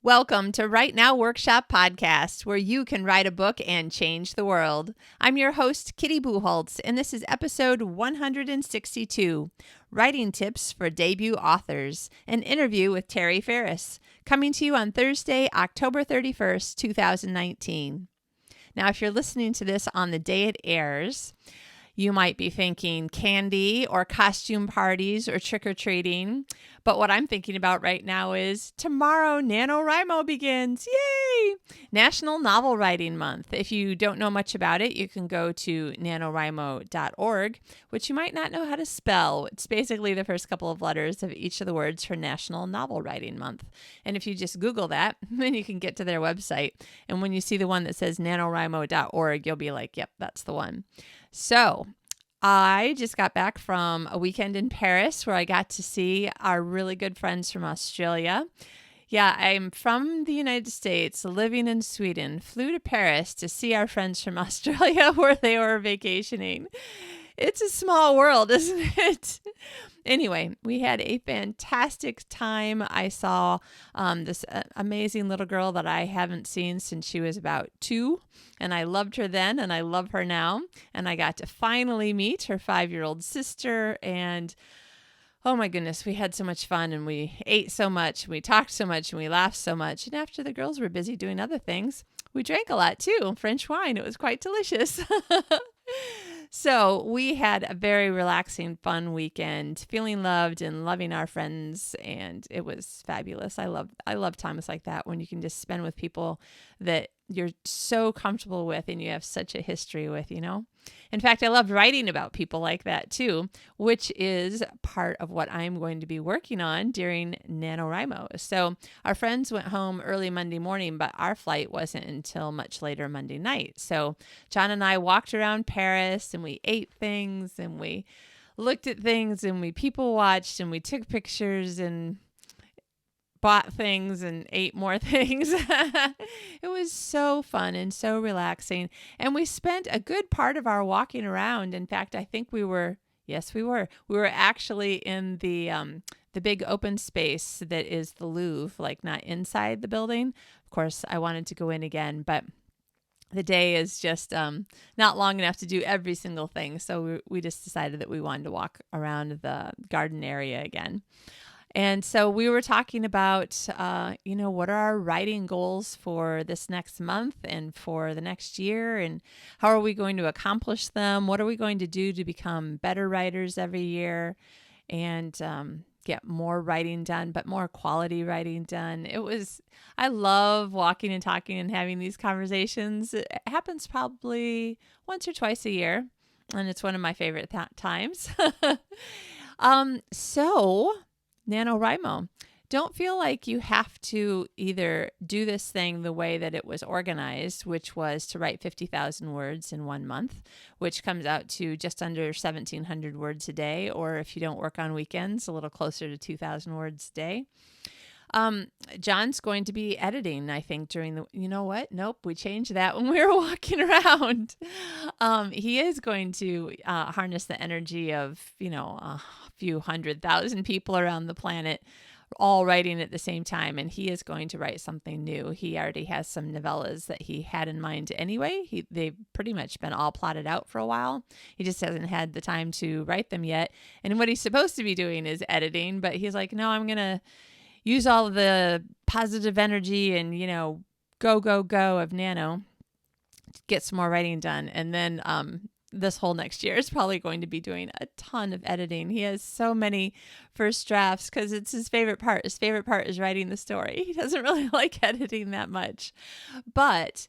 Welcome to Write Now Workshop Podcast, where you can write a book and change the world. I'm your host, Kitty Bucholtz, and this is episode 162, Writing Tips for Debut Authors, an interview with Tari Faris, coming to you on Thursday, October 31st, 2019. Now, if you're listening to this on the day it airs, you might be thinking candy or costume parties or trick-or-treating. But what I'm thinking about right now is tomorrow NaNoWriMo begins. Yay! National Novel Writing Month. If you don't know much about it, you can go to nanowrimo.org, which you might not know how to spell. It's basically the first couple of letters of each of the words for National Novel Writing Month. And if you just Google that, then you can get to their website. And when you see the one that says nanowrimo.org, you'll be like, yep, that's the one. So I just got back from a weekend in Paris where I got to see our really good friends from Australia. Yeah, I'm from the United States, living in Sweden, flew to Paris to see our friends from Australia where they were vacationing. It's a small world, isn't it? Anyway, we had a fantastic time. I saw this amazing little girl that I haven't seen since she was about 2, and I loved her then, and I love her now. And I got to finally meet her 5-year-old sister, and oh my goodness, we had so much fun, and we ate so much, and we talked so much, and we laughed so much. And after the girls were busy doing other things, we drank a lot too, French wine. It was quite delicious. So we had a very relaxing, fun weekend, feeling loved and loving our friends, and it was fabulous. I love times like that when you can just spend with people that you're so comfortable with and you have such a history with, you know? In fact, I love writing about people like that too, which is part of what I'm going to be working on during NaNoWriMo. So our friends went home early Monday morning, but our flight wasn't until much later Monday night. So John and I walked around Paris and we ate things and we looked at things and we people watched and we took pictures and bought things and ate more things. It was so fun and so relaxing. And we spent a good part of our walking around. In fact, I think we were actually in the big open space that is the Louvre, like not inside the building. Of course, I wanted to go in again, but the day is just not long enough to do every single thing. So we just decided that we wanted to walk around the garden area again. And so we were talking about, what are our writing goals for this next month and for the next year, and how are we going to accomplish them? What are we going to do to become better writers every year and get more writing done, but more quality writing done? I love walking and talking and having these conversations. It happens probably once or twice a year, and it's one of my favorite times. So NaNoWriMo. Don't feel like you have to either do this thing the way that it was organized, which was to write 50,000 words in 1 month, which comes out to just under 1,700 words a day, or if you don't work on weekends, a little closer to 2,000 words a day. John's going to be editing, I think, you know what? Nope, we changed that when we were walking around. He is going to harness the energy of, a few 100,000 people around the planet all writing at the same time, and he is going to write something new. He already has some novellas that he had in mind anyway. They've pretty much been all plotted out for a while. He just hasn't had the time to write them yet. And what he's supposed to be doing is editing, but he's like, no, I'm going to use all of the positive energy and, go, go, go of Nano to get some more writing done. And then this whole next year is probably going to be doing a ton of editing. He has so many first drafts because it's his favorite part. His favorite part is writing the story. He doesn't really like editing that much. But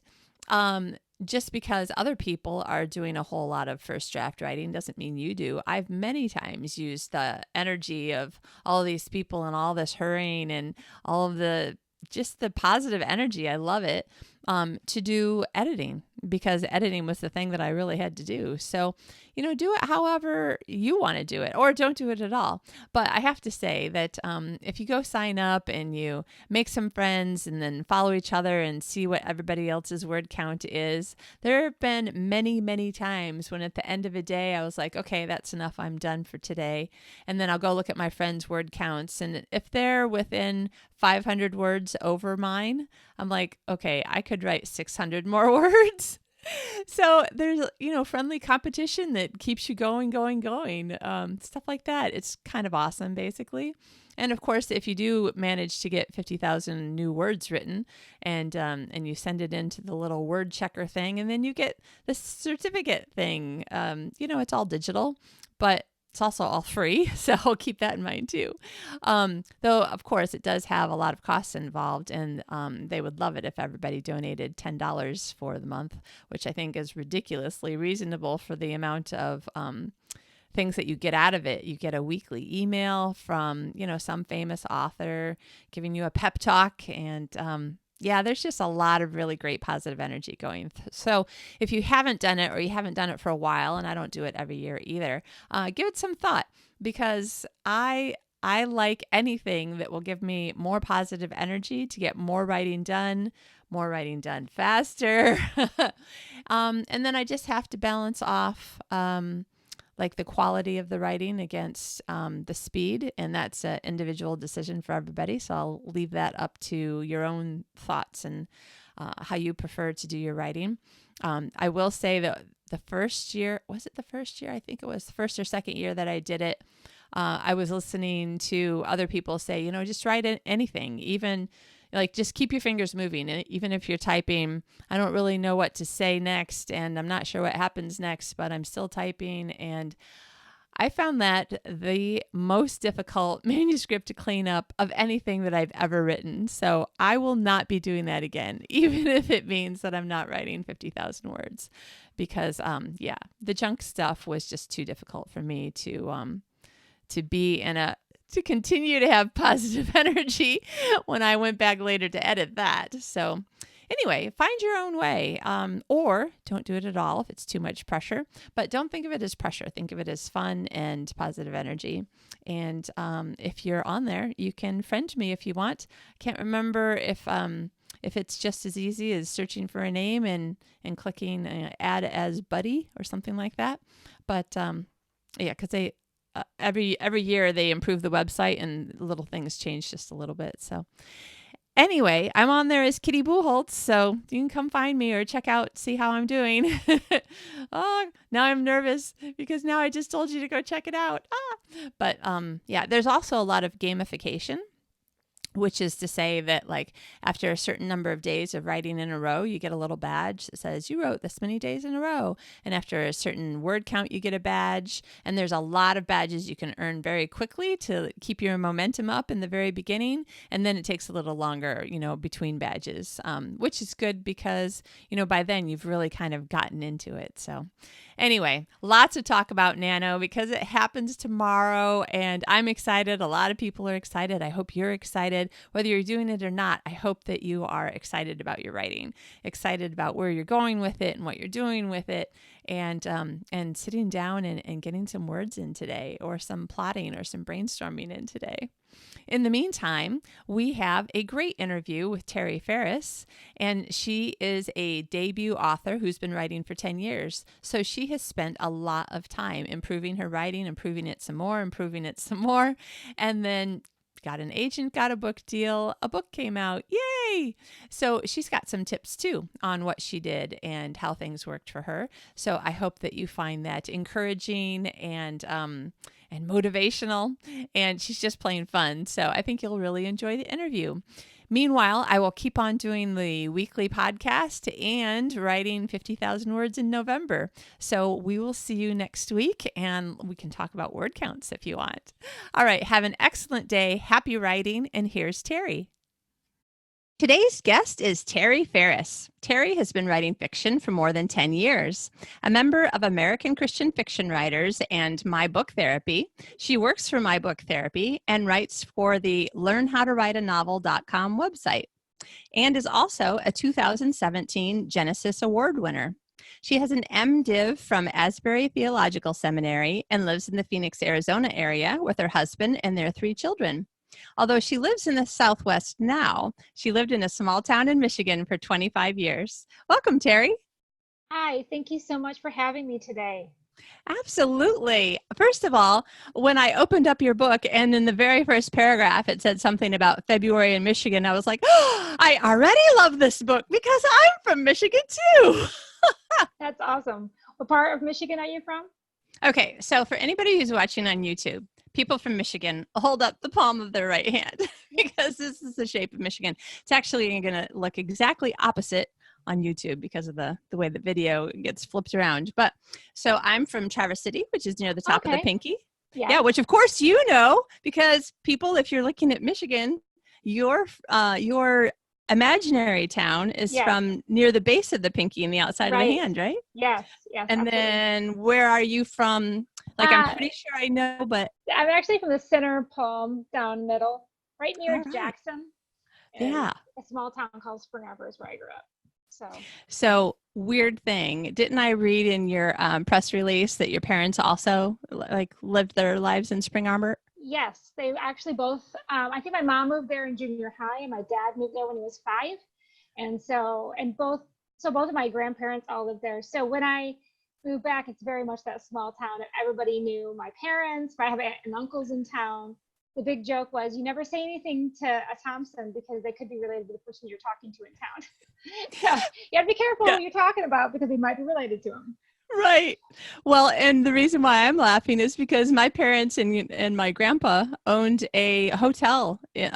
just because other people are doing a whole lot of first draft writing doesn't mean you do. I've many times used the energy of all these people and all this hurrying and all of just the positive energy. I love it. to do editing, because editing was the thing that I really had to do. So, do it however you want to do it, or don't do it at all. But I have to say that if you go sign up and you make some friends and then follow each other and see what everybody else's word count is, there have been many, many times when at the end of a day, I was like, okay, that's enough. I'm done for today. And then I'll go look at my friends' word counts. And if they're within 500 words over mine, I'm like, okay, I could write 600 more words. So there's, friendly competition that keeps you going, stuff like that. It's kind of awesome, basically. And of course, if you do manage to get 50,000 new words written and you send it into the little word checker thing, and then you get the certificate thing, it's all digital, but it's also all free, so I'll keep that in mind too. Though, of course, it does have a lot of costs involved, and they would love it if everybody donated $10 for the month, which I think is ridiculously reasonable for the amount of things that you get out of it. You get a weekly email from, some famous author giving you a pep talk, and there's just a lot of really great positive energy going. So if you haven't done it, or you haven't done it for a while, and I don't do it every year either, give it some thought, because I like anything that will give me more positive energy to get more writing done faster. And then I just have to balance off like the quality of the writing against the speed, and that's an individual decision for everybody. So I'll leave that up to your own thoughts and how you prefer to do your writing. I will say that the first year, was it the first year? I think it was the first or second year that I did it. I was listening to other people say, just write anything, even like just keep your fingers moving. And even if you're typing, I don't really know what to say next, and I'm not sure what happens next, but I'm still typing. And I found that the most difficult manuscript to clean up of anything that I've ever written. So I will not be doing that again, even if it means that I'm not writing 50,000 words, because the junk stuff was just too difficult for me to be to continue to have positive energy when I went back later to edit that. So anyway, find your own way, or don't do it at all if it's too much pressure, but don't think of it as pressure. Think of it as fun and positive energy. And if you're on there, you can friend me if you want. I can't remember if it's just as easy as searching for a name and clicking add as buddy or something like that. But because they every year they improve the website and little things change just a little bit. So anyway, I'm on there as Kitty Bucholtz, so you can come find me or check out, see how I'm doing. Oh, now I'm nervous because now I just told you to go check it out. But there's also a lot of gamification, which is to say that like after a certain number of days of writing in a row, you get a little badge that says you wrote this many days in a row. And after a certain word count, you get a badge. And there's a lot of badges you can earn very quickly to keep your momentum up in the very beginning. And then it takes a little longer, between badges, which is good because, by then you've really kind of gotten into it. So anyway, lots to talk about Nano because it happens tomorrow and I'm excited. A lot of people are excited. I hope you're excited. Whether you're doing it or not, I hope that you are excited about your writing, excited about where you're going with it and what you're doing with it, and sitting down and getting some words in today, or some plotting or some brainstorming in today. In the meantime, we have a great interview with Tari Faris, and she is a debut author who's been writing for 10 years. So she has spent a lot of time improving her writing, improving it some more, and then got an agent, got a book deal, a book came out, yay! So she's got some tips too on what she did and how things worked for her. So I hope that you find that encouraging and motivational, and she's just plain fun. So I think you'll really enjoy the interview. Meanwhile, I will keep on doing the weekly podcast and writing 50,000 words in November. So we will see you next week, and we can talk about word counts if you want. All right, have an excellent day. Happy writing, and here's Tari. Today's guest is Tari Faris. Tari has been writing fiction for more than 10 years. A member of American Christian Fiction Writers and My Book Therapy, she works for My Book Therapy and writes for the LearnHowToWriteANovel.com website. and is also a 2017 Genesis Award winner. She has an MDiv from Asbury Theological Seminary and lives in the Phoenix, Arizona area with her husband and their 3 children. Although she lives in the Southwest now, she lived in a small town in Michigan for 25 years. Welcome, Tari. Hi, thank you so much for having me today. Absolutely. First of all, when I opened up your book and in the very first paragraph, it said something about February in Michigan, I was like, oh, I already love this book because I'm from Michigan too. That's awesome. What part of Michigan are you from? Okay, so for anybody who's watching on YouTube, people from Michigan, hold up the palm of their right hand because this is the shape of Michigan. It's actually going to look exactly opposite on YouTube because of the way the video gets flipped around. But so I'm from Traverse City, which is near the top of the pinky. Yeah, which of course you know, because people, if you're looking at Michigan, your imaginary town is from near the base of the pinky and the outside of the hand, right? Yes. And absolutely. Then where are you from? Like, I'm pretty sure I know, but I'm actually from the center palm down middle, right near Jackson. Yeah. A small town called Spring Arbor is where I grew up. So weird thing. Didn't I read in your press release that your parents also lived their lives in Spring Arbor? Yes, they actually both, I think my mom moved there in junior high and my dad moved there when he was 5. And both of my grandparents all lived there. So when I moved back, it's very much that small town. Everybody knew my parents. I have aunt and uncles in town. The big joke was you never say anything to a Thompson because they could be related to the person you're talking to in town. So you have to be careful what you're talking about because they might be related to them. Right. Well, and the reason why I'm laughing is because my parents and my grandpa owned a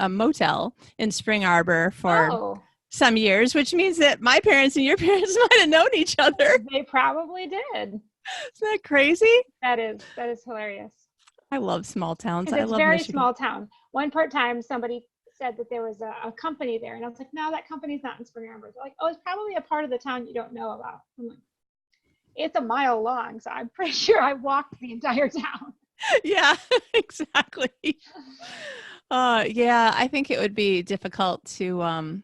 motel in Spring Arbor for some years, which means that my parents and your parents might have known each other. They probably did. Isn't that crazy? That is hilarious. I love small towns. It's very small town. One part-time, somebody said that there was a company there, and I was like, no, that company's not in Spring Arbor. They're like, oh, it's probably a part of the town you don't know about. I'm like, it's a mile long, so I'm pretty sure I walked the entire town. Yeah, exactly. Yeah, I think it would be difficult to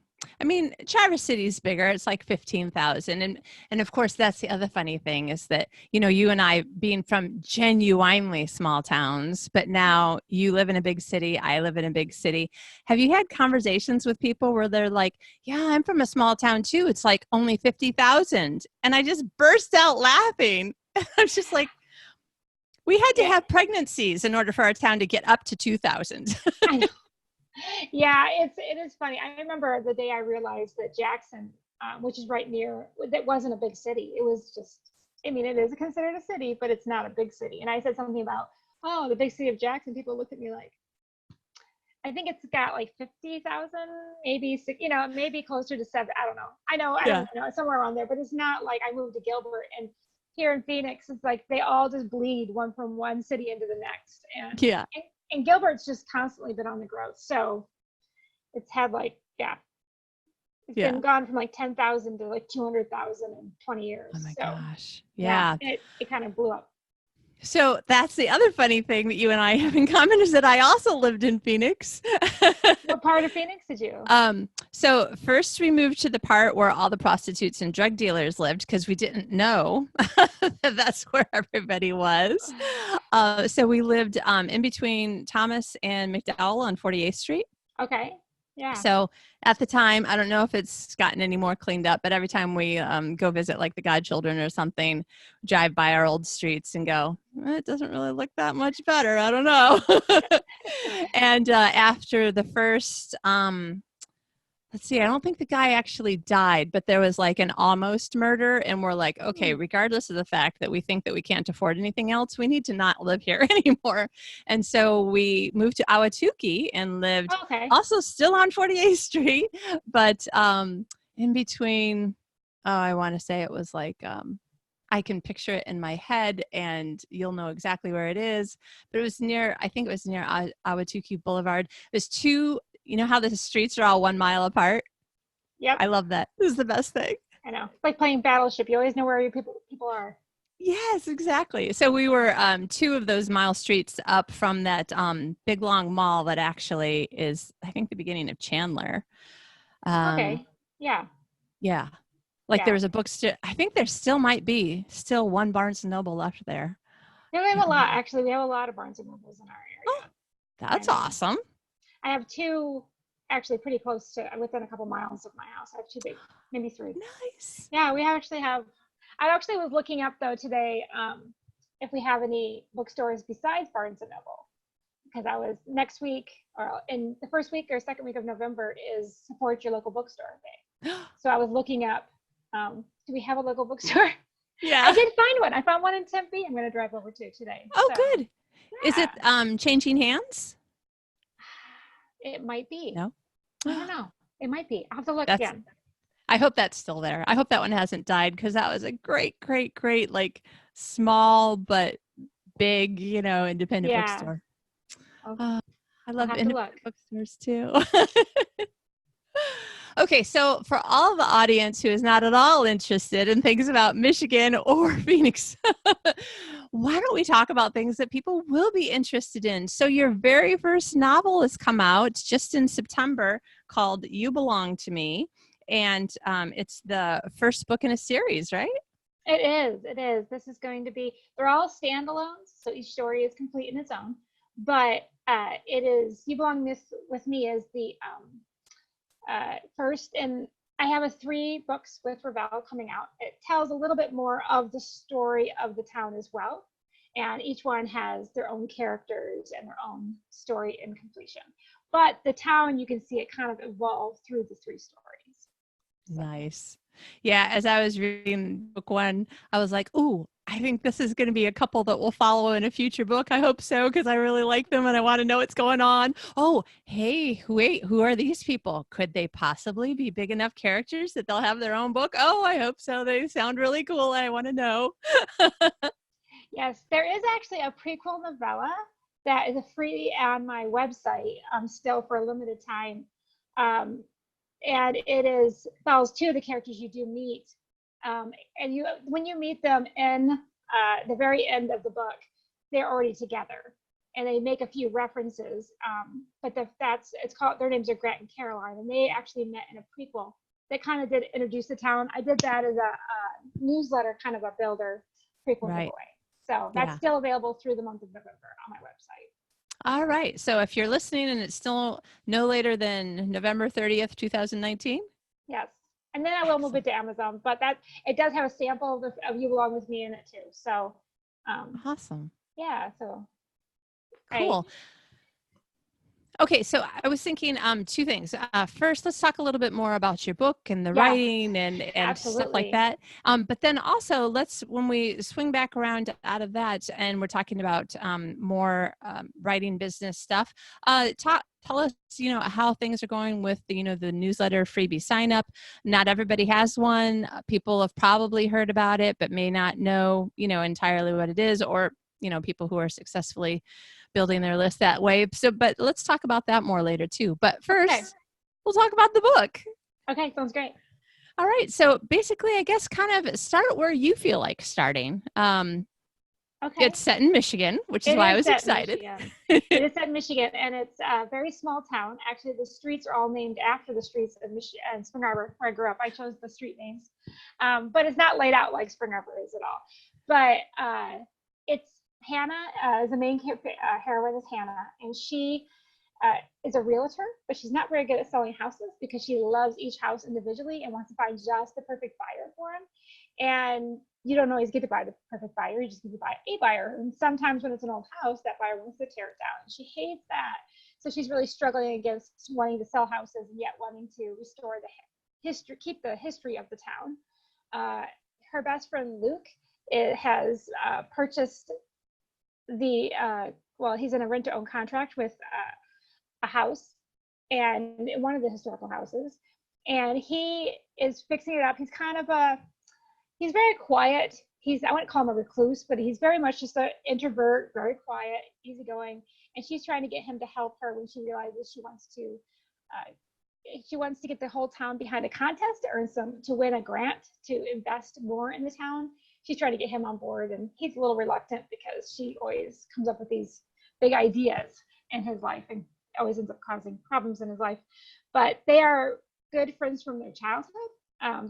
Traverse City is bigger. It's like 15,000. And of course, that's the other funny thing is that, you and I being from genuinely small towns, but now you live in a big city. I live in a big city. Have you had conversations with people where they're like, yeah, I'm from a small town too. It's like only 50,000. And I just burst out laughing. I was just like, we had to have pregnancies in order for our town to get up to 2,000. Yeah, it is funny. I remember the day I realized that Jackson, which is right near, that wasn't a big city. It was just, it is considered a city, but it's not a big city. And I said something about, oh, the big city of Jackson. People looked at me like, I think it's got like 50,000, maybe, maybe closer to 7. I don't know. I don't know, somewhere around there, but it's not like I moved to Gilbert and here in Phoenix, it's like they all just bleed from one city into the next. And Gilbert's just constantly been on the growth. So it's had been gone from like 10,000 to like 200,000 in 20 years. Oh my gosh. Yeah. It kind of blew up. So that's the other funny thing that you and I have in common is that I also lived in Phoenix. What part of Phoenix did you? So first we moved to the part where all the prostitutes and drug dealers lived because we didn't know that that's where everybody was. So we lived in between Thomas and McDowell on 48th Street. Okay. Yeah. So at the time, I don't know if it's gotten any more cleaned up, but every time we go visit like the godchildren or something, drive by our old streets and go, it doesn't really look that much better. I don't know. And after the first, let's see, I don't think the guy actually died, but there was like an almost murder. And we're like, okay, regardless of the fact that we think that we can't afford anything else, we need to not live here anymore. And so we moved to Ahwatukee and lived also still on 48th Street, but in between, I want to say it was like, I can picture it in my head and you'll know exactly where it is, but it was near, I think it was near Ahwatukee Boulevard. There's two, you know how the streets are all 1 mile apart? Yep. I love that. This is the best thing. I know. It's like playing Battleship. You always know where your people are. Yes, exactly. So we were 2 of those mile streets up from that big long mall that actually is, I think, the beginning of Chandler. Okay. Yeah. Yeah. Like there Yeah. was a bookstore. I think there still might be still one Barnes and Noble left there. Yeah, we have a lot. Actually, we have a lot of Barnes and Nobles in our Oh, area. that's I know. awesome. I have two actually pretty close to within a couple miles of my house. I have two big, maybe three. Nice. Yeah, we actually have. I actually was looking up though today if we have any bookstores besides Barnes and Noble, because I was next week or in the first week or second week of November is support your local bookstore day. So I was looking up, do we have a local bookstore? Yeah. I did find one. I found one in Tempe. I'm going to drive over to today. Oh, So, good. Is it changing hands? It might be. No. I don't know. It might be. I'll have to look That's, again. I hope that's still there. I hope that one hasn't died because that was a great, like small but big, independent bookstore. Okay. I love I'll have to look. independent bookstores too. Okay, so for all of the audience who is not at all interested in things about Michigan or Phoenix, why don't we talk about things that people will be interested in? So your very first novel has come out just in September called You Belong to Me, and it's the first book in a series, right? It is. It is. This is going to be, they're all standalones, so each story is complete in its own. But it is, You Belong with Me is the first, and I have 3 books with Ravel coming out. It tells a little bit more of the story of the town as well. And each one has their own characters and their own story and completion. But the town, you can see it kind of evolve through the 3 stories. So. Nice. Yeah, as I was reading book 1, I was like, ooh, I think this is going to be a couple that we'll follow in a future book. I hope so, because I really like them and I want to know what's going on. Oh, hey, wait, who are these people? Could they possibly be big enough characters that they'll have their own book? Oh, I hope so. They sound really cool. I want to know. Yes, there is actually a prequel novella that is free on my website still for a limited time. And it follows 2 of the characters you do meet. And when you meet them in the very end of the book, they're already together, and they make a few references. But it's called, their names are Grant and Caroline, and they actually met in a prequel that kind of did introduce the town. I did that as a newsletter, kind of a builder prequel giveaway. So that's still available through the month of November on my website. All right. So if you're listening and it's still no later than November 30th, 2019. Yes. And then I will move it to Amazon, but it does have a sample of You Belong with Me in it too. So awesome. Yeah. So cool. Okay, so I was thinking 2 things. First, let's talk a little bit more about your book and the writing and stuff like that. But then also, when we swing back around out of that and we're talking about more writing business stuff, tell us, how things are going with the newsletter freebie sign up. Not everybody has one. People have probably heard about it, but may not know, entirely what it is, or, people who are successfully building their list that way. So, but let's talk about that more later too. But first, we'll talk about the book. Okay, sounds great. All right. So basically, I guess kind of start where you feel like starting. It's set in Michigan, which is why I was excited. It is set in Michigan, and it's a very small town. Actually, the streets are all named after the streets of Michigan and Spring Arbor, where I grew up. I chose the street names, but it's not laid out like Spring Arbor is at all. But it's Hannah is the main heroine is Hannah, and she is a realtor, but she's not very good at selling houses because she loves each house individually and wants to find just the perfect buyer for them. And you don't always get to buy the perfect buyer, you just get to buy a buyer. And sometimes when it's an old house, that buyer wants to tear it down, and she hates that. So she's really struggling against wanting to sell houses and yet wanting to restore the history, keep the history of the town. Her best friend Luke has purchased he's in a rent-to-own contract with a house, and one of the historical houses, and he is fixing it up. He's kind of he's very quiet. I wouldn't call him a recluse, but he's very much just an introvert, very quiet, easygoing, and she's trying to get him to help her when she realizes she wants to get the whole town behind a contest to win a grant to invest more in the town. She's trying to get him on board, and he's a little reluctant because she always comes up with these big ideas in his life and always ends up causing problems in his life. But they are good friends from their childhood. And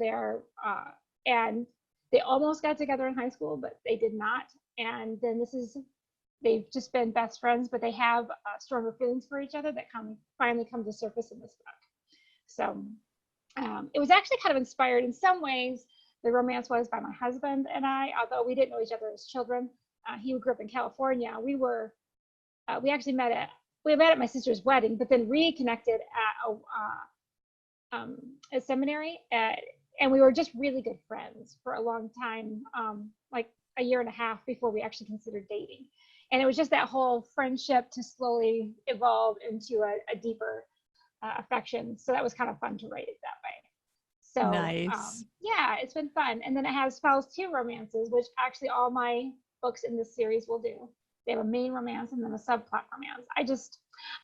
they almost got together in high school, but they did not. And then they've just been best friends, but they have stronger feelings for each other that finally come to surface in this book. So it was actually kind of inspired in some ways. The romance was by my husband and I, although we didn't know each other as children. He grew up in California. We actually met at my sister's wedding, but then reconnected at a seminary, and we were just really good friends for a long time, like a year and a half before we actually considered dating. And it was just that whole friendship to slowly evolve into a deeper affection. So that was kind of fun to write it that way. So nice. yeah, it's been fun. And then it has follows 2 romances, which actually all my books in this series will do. They have a main romance and then a subplot romance.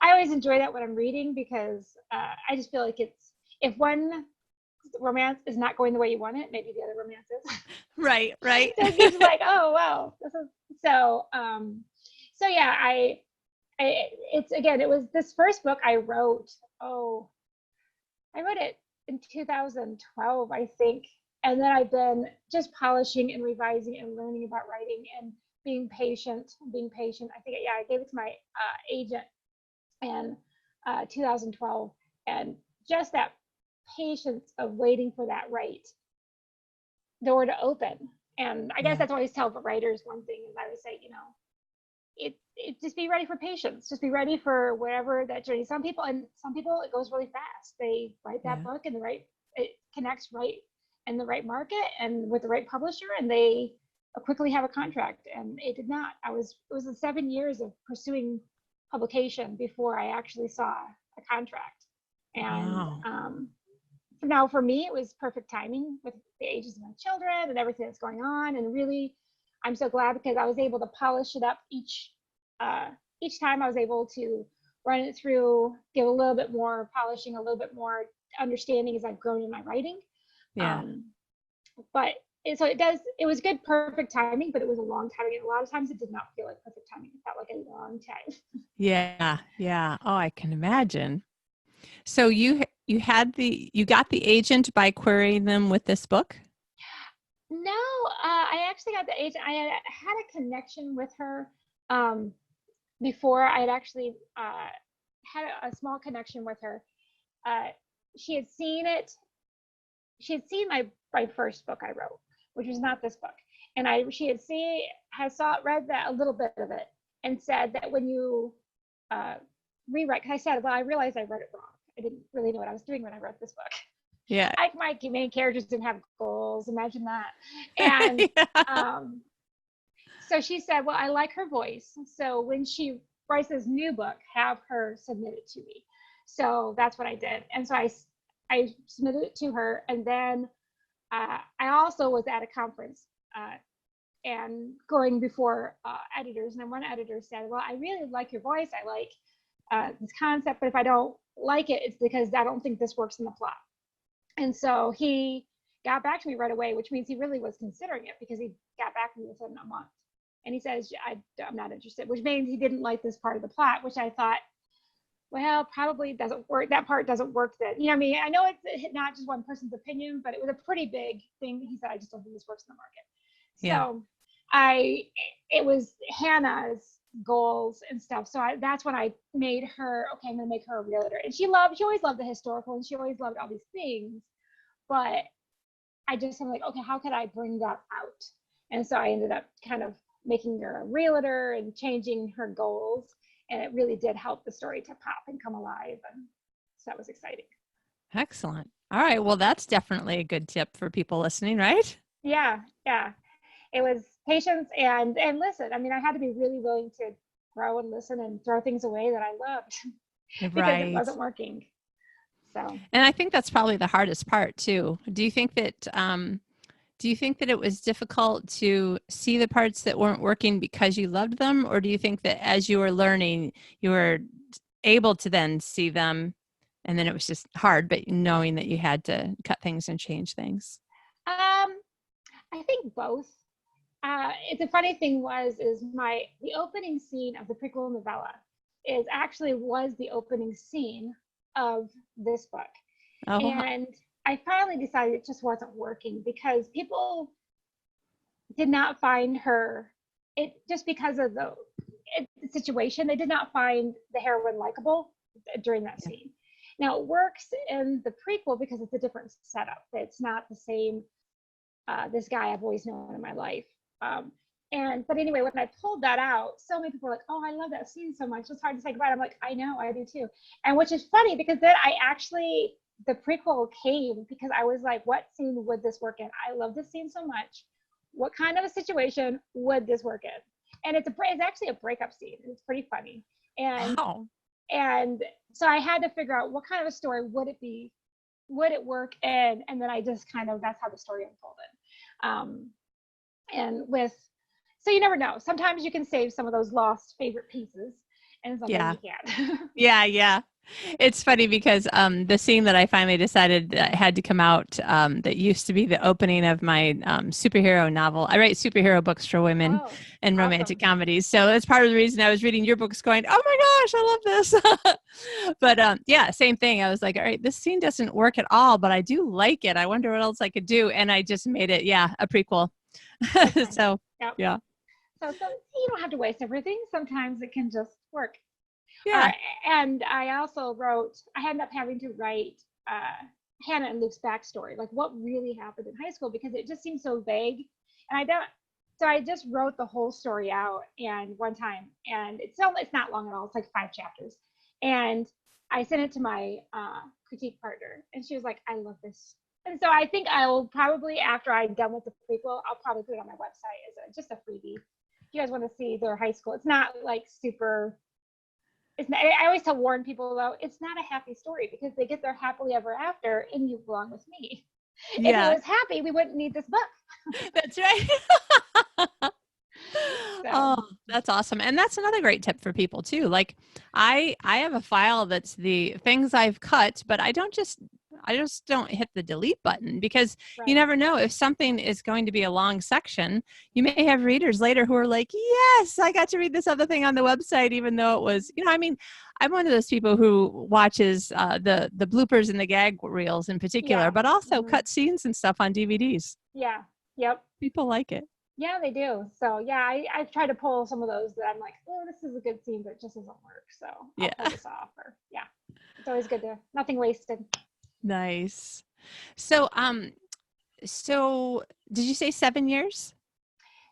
I always enjoy that when I'm reading, because I just feel like if one romance is not going the way you want it, maybe the other romance is. Right. So it's just like, oh wow, so yeah, it was this first book I wrote. I wrote it in 2012, I think. And then I've been just polishing and revising and learning about writing and being patient. I think, I gave it to my agent in 2012. And just that patience of waiting for that right door to open. And I guess that's always tell writers one thing, is I would say, it just be ready for patience. Just be ready for wherever that journey. Some people it goes really fast. They write that book and it connects right in the right market and with the right publisher, and they quickly have a contract. And it did not. It was 7 years of pursuing publication before I actually saw a contract. And now for me, it was perfect timing with the ages of my children and everything that's going on. And really, I'm so glad, because I was able to polish it up each time. I was able to run it through, give a little bit more polishing, a little bit more understanding as I've grown in my writing. But it was good, perfect timing, but it was a long time ago. A lot of times it did not feel like perfect timing. It felt like a long time. Yeah. Oh, I can imagine. So you got the agent by querying them with this book? No, I actually got the agent. I had a connection with her before. I had actually had a small connection with her. She had seen it. She had seen my first book I wrote, which was not this book, and she had read that, a little bit of it, and said that when you rewrite, because I said, well, I realized I read it wrong. I didn't really know what I was doing when I wrote this book. Yeah. My main characters didn't have goals. Imagine that. And so she said, well, I like her voice. So when she writes this new book, have her submit it to me. So that's what I did. And so I submitted it to her. And then I also was at a conference and going before editors. And then one editor said, well, I really like your voice. I like this concept, but if I don't like it, it's because I don't think this works in the plot. And so he got back to me right away, which means he really was considering it, because he got back to me within a month. And he says, I'm not interested, which means he didn't like this part of the plot, which I thought, well, probably doesn't work. That part doesn't work then. I mean, I know it's not just one person's opinion, but it was a pretty big thing. He said, I just don't think this works in the market. Yeah. So it was Hannah's goals and stuff. So that's when I made her, okay, I'm going to make her a realtor. And she always loved the historical, and she always loved all these things. But I just am like, okay, how could I bring that out? And so I ended up kind of making her a realtor and changing her goals. And it really did help the story to pop and come alive. And so that was exciting. Excellent. All right. Well, that's definitely a good tip for people listening, right? Yeah. It was patience and listen. I mean, I had to be really willing to grow and listen and throw things away that I loved because it wasn't working. So. And I think that's probably the hardest part too. Do you think that it was difficult to see the parts that weren't working because you loved them? Or do you think that as you were learning, you were able to then see them, and then it was just hard, but knowing that you had to cut things and change things? I think both. It's a funny thing is the opening scene of the prequel novella was the opening scene of this book. Oh, And I finally decided it just wasn't working because people did not find her, it just because of the situation, they did not find the heroine likable during that yeah. scene. Now it works in the prequel because it's a different setup. It's not the same this guy I've always known in my life. But anyway, when I pulled that out, so many people were like, "Oh, I love that scene so much. It's hard to say goodbye." I'm like, "I know, I do too." And which is funny because then I actually the prequel came because I was like, "What scene would this work in? I love this scene so much. What kind of a situation would this work in?" And it's actually a breakup scene. It's pretty funny. And Wow. and so I had to figure out what kind of a story would it be, would it work in, and then I just kind of that's how the story unfolded. Um, and with so you never know. Sometimes you can save some of those lost favorite pieces, and sometimes Yeah. you can't. Yeah. Yeah. It's funny because the scene that I finally decided that had to come out that used to be the opening of my superhero novel. I write superhero books for women Oh, and romantic awesome. comedies. So that's part of the reason I was reading your books going, oh my gosh, I love this. But yeah, same thing. I was like, all right, this scene doesn't work at all, but I do like it. I wonder what else I could do. And I just made it, yeah, a prequel. That's nice. So, Yep. yeah. So you don't have to waste everything. Sometimes it can just work. Uh, Yeah. and I also wrote, I ended up having to write Hannah and Luke's backstory, like what really happened in high school, because it just seemed so vague. And I don't, so I just wrote the whole story out and one time, and it's not long at all. It's like 5 chapters. And I sent it to my critique partner, and she was like, I love this. And so I think I will probably, after I'm done with the prequel, I'll probably put it on my website as just a freebie. If you guys want to see their high school, it's not like super it's not, I always warn people though, it's not a happy story because they get their happily ever after and you belong with me. If it Yeah. was happy, we wouldn't need this book. That's right. So, Oh, that's awesome. And that's another great tip for people too. Like I have a file that's the things I've cut, but I just don't hit the delete button because you right. never know if something is going to be a long section. You may have readers later who are like, "Yes, I got to read this other thing on the website even though it was, I mean, I'm one of those people who watches the bloopers and the gag reels in particular, Yeah. but also Hmm. cut scenes and stuff on DVDs. Yeah. Yep. People like it. Yeah, they do. So yeah, I've tried to pull some of those that I'm like, oh, this is a good scene, but it just doesn't work. So I'll Yeah. pull this off. Or yeah, it's always good to nothing wasted. Nice. So, so did you say 7 years?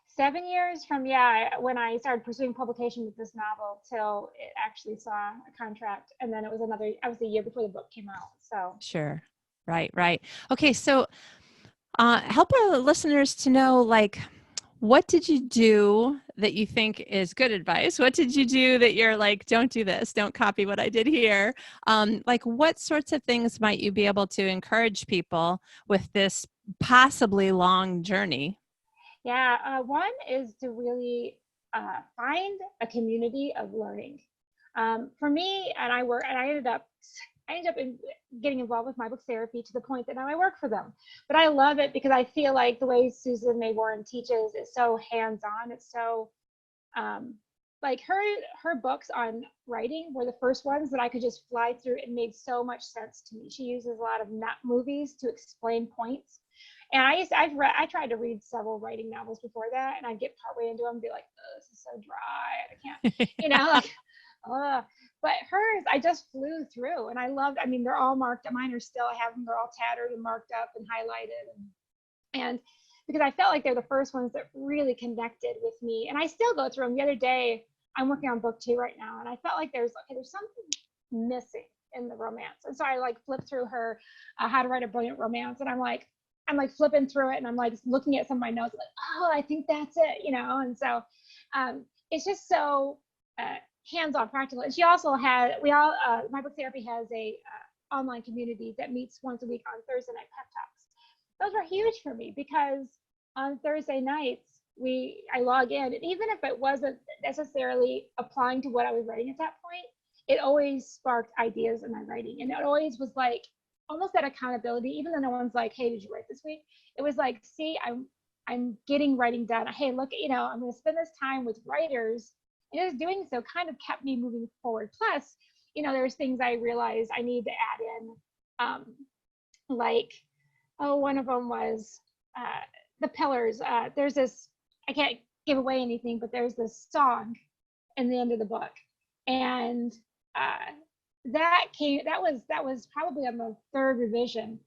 7 years from when I started pursuing publication with this novel till it actually saw a contract, and then it was I was a year before the book came out. So Sure. Right, right. Okay, so help our listeners to know, like, what did you do that you think is good advice? What did you do that you're like, don't do this, don't copy what I did here? Like, what sorts of things might you be able to encourage people with this possibly long journey? yeah, one is to really find a community of learning. For me, and I ended up getting involved with my book therapy to the point that now I work for them. But I love it because I feel like the way Susan May Warren teaches is so hands-on. It's so um, like her books on writing were the first ones that I could just fly through. It made so much sense to me. She uses a lot of movies to explain points. And I tried to read several writing novels before that, and I'd get partway into them and be like, oh, this is so dry. I can't, like, but hers, I just flew through, and I loved. I mean, they're all marked. Mine are still. I have them. They're all tattered and marked up and highlighted, and because I felt like they're the first ones that really connected with me, and I still go through them. The other day, I'm working on book 2 right now, and I felt like there's something missing in the romance, and so I like flipped through her How to Write a Brilliant Romance, and I'm like flipping through it, and I'm like looking at some of my notes, like, oh, I think that's it, and so it's just so hands-on, practical. And she also had my book therapy has a online community that meets once a week on Thursday night pep talks. Those were huge for me because on Thursday nights I log in, and even if it wasn't necessarily applying to what I was writing at that point, it always sparked ideas in my writing, and it always was like almost that accountability. Even though no one's like, hey, did you write this week? It was like, see, I'm getting writing done. Hey, look, I'm going to spend this time with writers, and just doing so kind of kept me moving forward. Plus, there's things I realized I need to add in like, oh, one of them was the Pillars. There's this, I can't give away anything, but there's this song in the end of the book, and that was probably on the third revision.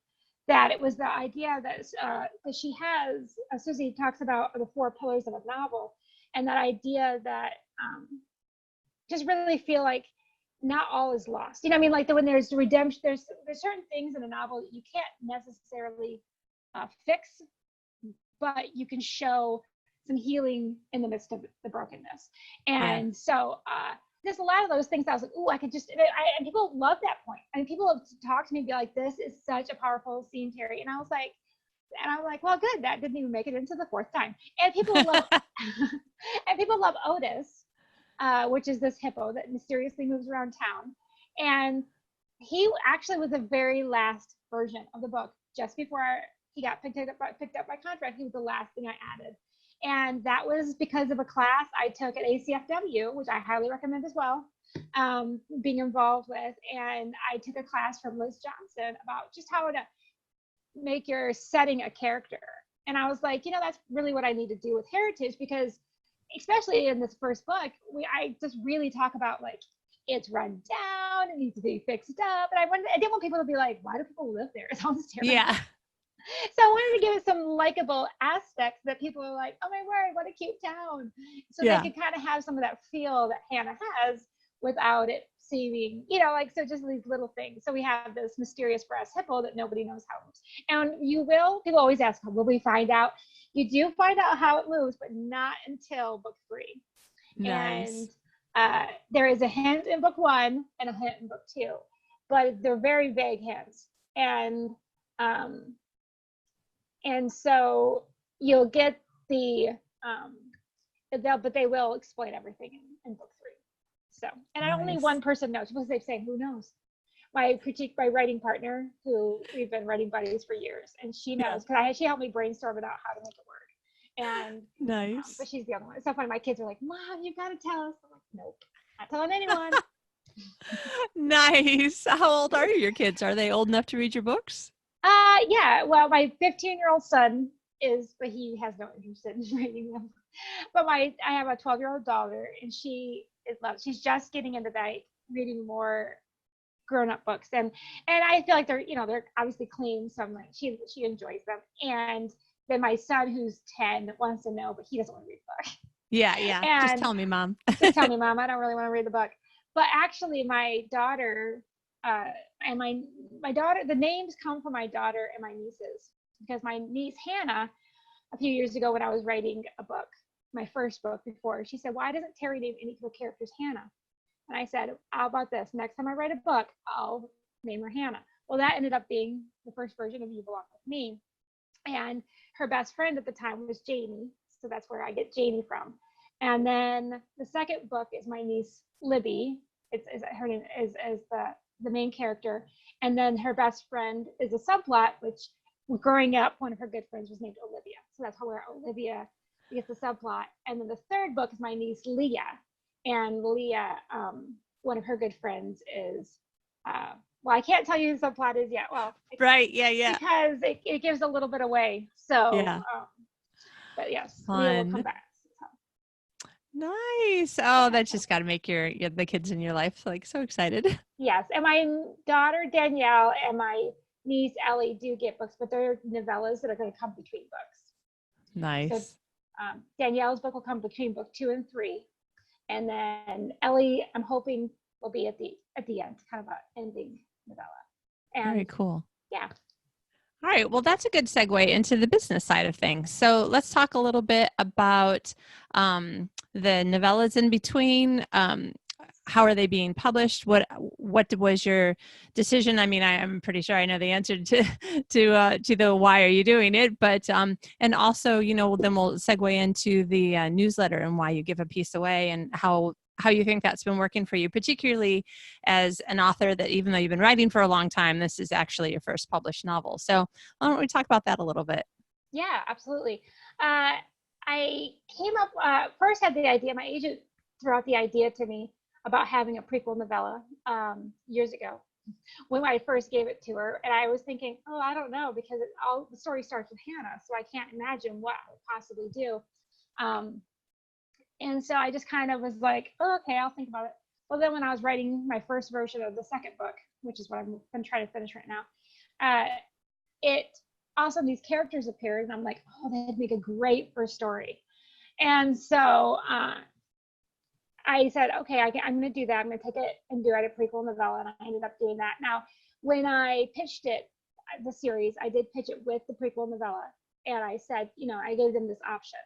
That it was the idea that she has. Susie talks about the four pillars of a novel, and that idea that just really feel like not all is lost. You know, what I mean, like when there's redemption, there's certain things in a novel that you can't necessarily fix, but you can show some healing in the midst of the brokenness. And so there's a lot of those things that I was like, oh, I could just, and people love that point. And people have talked to me and be like, this is such a powerful scene, Terry. And I was like, well, good. That didn't even make it into the fourth time. And people love, and people love Otis, which is this hippo that mysteriously moves around town. And he actually was the very last version of the book. Just before he got picked up by contract, he was the last thing I added. And that was because of a class I took at ACFW, which I highly recommend as well, being involved with. And I took a class from Liz Johnson about just how to make your setting a character. And I was like, that's really what I need to do with Heritage, because especially in this first book, I just really talk about like, it's run down, it needs to be fixed up. And I didn't want people to be like, why do people live there? It sounds terrible. Yeah. So I wanted to give it some likable aspects that people are like, oh my word, what a cute town. So they could kind of have some of that feel that Hannah has without it seeming, so just these little things. So we have this mysterious brass hippo that nobody knows how it moves. And people always ask, will we find out? You do find out how it moves, but not until book 3. Nice. And there is a hint in book 1 and a hint in book 2, but they're very vague hints. And so you'll get but they will explain everything in book 3. So, and Nice. Only one person knows. People say, who knows? My writing partner, who we've been writing buddies for years, and she knows, because she helped me brainstorm about how to make it work. And nice. But she's the other one. It's so funny. My kids are like, Mom, you got to tell us. I'm like, nope, not telling anyone. Nice. How old are your kids? Are they old enough to read your books? Yeah. Well, my 15-year-old son is, but he has no interest in reading them. But I have a 12-year-old daughter, and she's just getting into that, reading more grown-up books, and I feel like they're obviously clean, so I'm like, she enjoys them. And then my son, who's 10, wants to know, but he doesn't want to read the book. Yeah. And just tell me, Mom. Just tell me, Mom. I don't really want to read the book. But actually, my daughter and my daughter, the names come from my daughter and my nieces, because my niece Hannah, a few years ago when I was writing a book, my first book before, she said, why doesn't Terry name any of her characters Hannah? And I said, how about this? Next time I write a book, I'll name her Hannah. Well, that ended up being the first version of You Belong With Me. And her best friend at the time was Janie. So that's where I get Janie from. And then the second book is my niece Libby. Her name is the main character. And then her best friend is a subplot, which growing up, one of her good friends was named Olivia. So that's how Olivia gets the subplot. And then the third book is my niece Leah. And Leah, one of her good friends is, well, I can't tell you who the subplot is yet. Well, right, yeah. Because it gives a little bit away. So, yeah. But yes, Fun. Leah will come back. Nice. Oh, that's just got to make the kids in your life like so excited. Yes, and my daughter Danielle and my niece Ellie do get books, but they're novellas that are going to come between books. Nice. So, Danielle's book will come between book 2 and 3, and then Ellie, I'm hoping, will be at the end, kind of an ending novella. And very cool. Yeah. All right. Well, that's a good segue into the business side of things. So let's talk a little bit about the novellas in between. How are they being published? What was your decision? I mean, I'm pretty sure I know the answer to the why are you doing it, but and also, then we'll segue into the newsletter and why you give a piece away and how you think that's been working for you, particularly as an author that even though you've been writing for a long time, this is actually your first published novel. So why don't we talk about that a little bit? Yeah, absolutely. I came up, first had the idea, my agent threw out the idea to me about having a prequel novella years ago. when I first gave it to her, and I was thinking, oh, I don't know, because all the story starts with Hannah, so I can't imagine what I would possibly do. And so I just kind of was like, oh, okay, I'll think about it. Well, then when I was writing my first version of the second book, which is what I've been trying to finish right now, it also these characters appeared, and I'm like, oh, that'd make a great first story. And so I said, okay, I'm going to do that. I'm going to take it and do it a prequel novella. And I ended up doing that. Now, when I pitched it, the series, I did pitch it with the prequel novella. And I said, I gave them this option.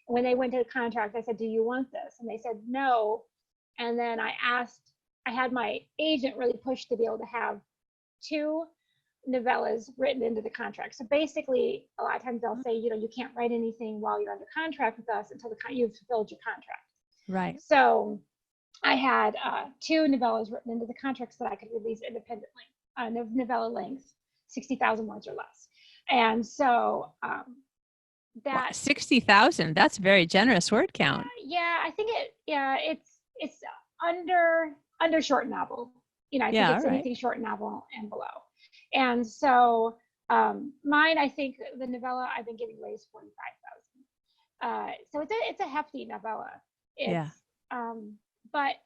When they went to the contract, I said, do you want this? And they said, no. And then I had my agent really push to be able to have 2 novellas written into the contract. So basically, a lot of times they'll say, you can't write anything while you're under contract with us until you've fulfilled your contract. Right. So I had 2 novellas written into the contracts that I could release independently, novella length, 60,000 words or less. And so that 60,000, that's very generous word count. Yeah, I think it's under short novel. I think it's anything short novel and below. And so mine, I think the novella I've been giving away is 45,000. So it's a hefty novella. But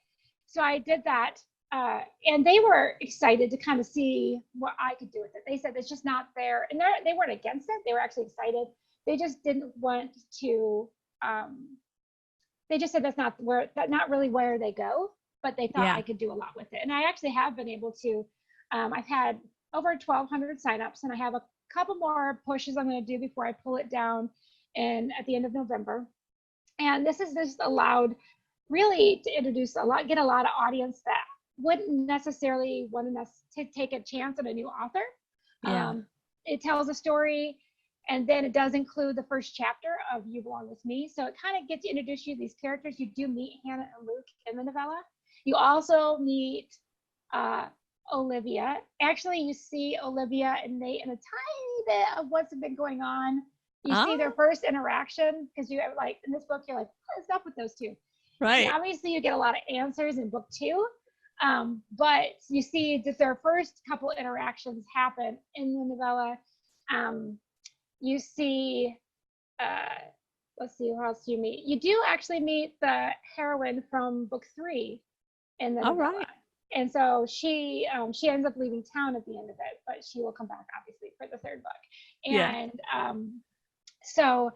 so I did that, and they were excited to kind of see what I could do with it. They said it's just not there, and they weren't against it. They were actually excited. They just didn't want to. They just said that's not really where they go, but they thought I could do a lot with it. And I actually have been able to. I've had over 1,200 signups, and I have a couple more pushes I'm going to do before I pull it down, and at the end of November. And this is just allowed really to get a lot of audience that wouldn't necessarily want to take a chance on a new author. It tells a story, and then it does include the first chapter of You Belong With Me. So it kind of gets to introduce you to these characters. You do meet Hannah and Luke in the novella. You also meet Olivia. Actually, you see Olivia and Nate in a tiny bit of what's been going on. You see their first interaction, because you have, like, in this book, you're like, what is up with those 2? Right. And obviously, you get a lot of answers in book 2, but you see that their first couple interactions happen in the novella. You see, let's see, who else do you meet? You do actually meet the heroine from book 3 in the novella. Right. And so she ends up leaving town at the end of it, but she will come back, obviously, for the 3rd book. And so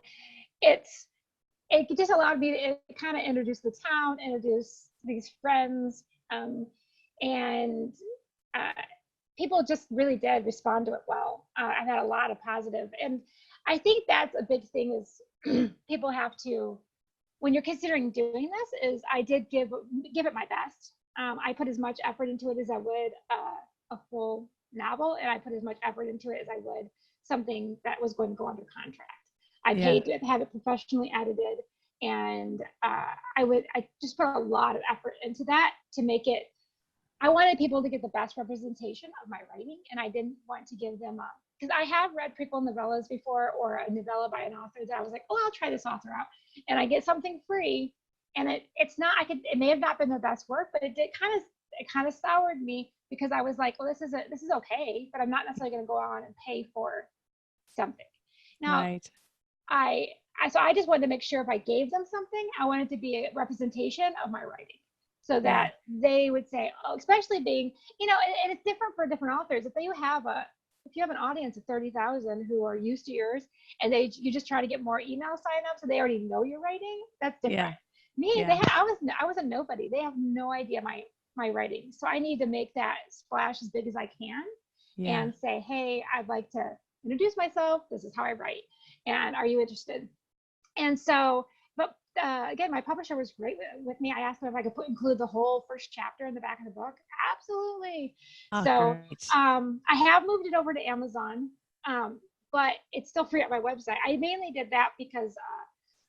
it just allowed me to kind of introduce the town, introduce these friends, and people just really did respond to it well. I've had a lot of positive, and I think that's a big thing is people have to, when you're considering doing this, is I did give it my best. I put as much effort into it as I would a full novel, and I put as much effort into it as I would something that was going to go under contract. I paid to have it professionally edited, and I just put a lot of effort into that to make it. I wanted people to get the best representation of my writing, and I didn't want to give them because I have read prequel novellas before, or a novella by an author that I was like, oh, I'll try this author out, and I get something free, and it's not. It may have not been their best work, but it kind of soured me, because I was like, well, this is okay, but I'm not necessarily going to go on and pay for something. Now, so I just wanted to make sure if I gave them something, I wanted to be a representation of my writing, so that they would say, oh, especially being, and it's different for different authors. If you have an audience of 30,000 who are used to yours, and you just try to get more email signups, so they already know you're writing, that's different. Me, I was a nobody. They have no idea my writing, so I need to make that splash as big as I can, and say, hey, I'd like to introduce myself. This is how I write, and are you interested? And so, but again, my publisher was great with me. I asked them if I could include the whole first chapter in the back of the book. Absolutely. So I have moved it over to Amazon, but it's still free at my website. I mainly did that because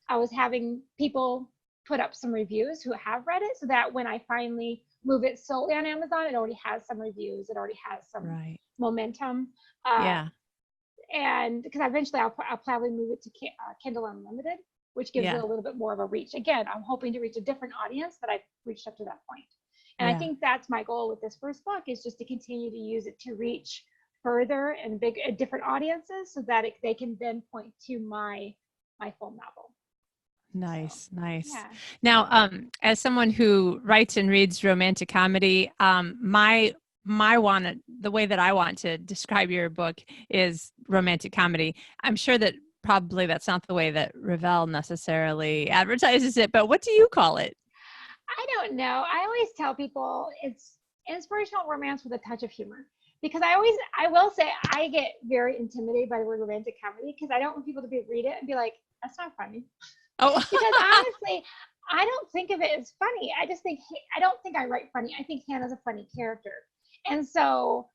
I was having people put up some reviews who have read it, so that when I finally move it solely on Amazon, it already has some reviews. It already has some momentum. And because eventually I'll probably move it to Kindle Unlimited, which gives it a little bit more of a reach. Again, I'm hoping to reach a different audience that I've reached up to that point. And I Yeah. think that's my goal with this first book, is just to continue to use it to reach further and different audiences, so that they can then point to my full novel. So, Nice. yeah. Now, as someone who writes and reads romantic comedy, the way that I want to describe your book is romantic comedy. I'm sure that probably that's not the way that Revell necessarily advertises it, but what do you call it? I don't know. I always tell people it's inspirational romance with a touch of humor, because I will say, I get very intimidated by the word romantic comedy, because I don't want people to read it and be like, that's not funny. Oh, Because honestly, I don't think of it as funny. I don't think I write funny. I think Hannah's a funny character. And so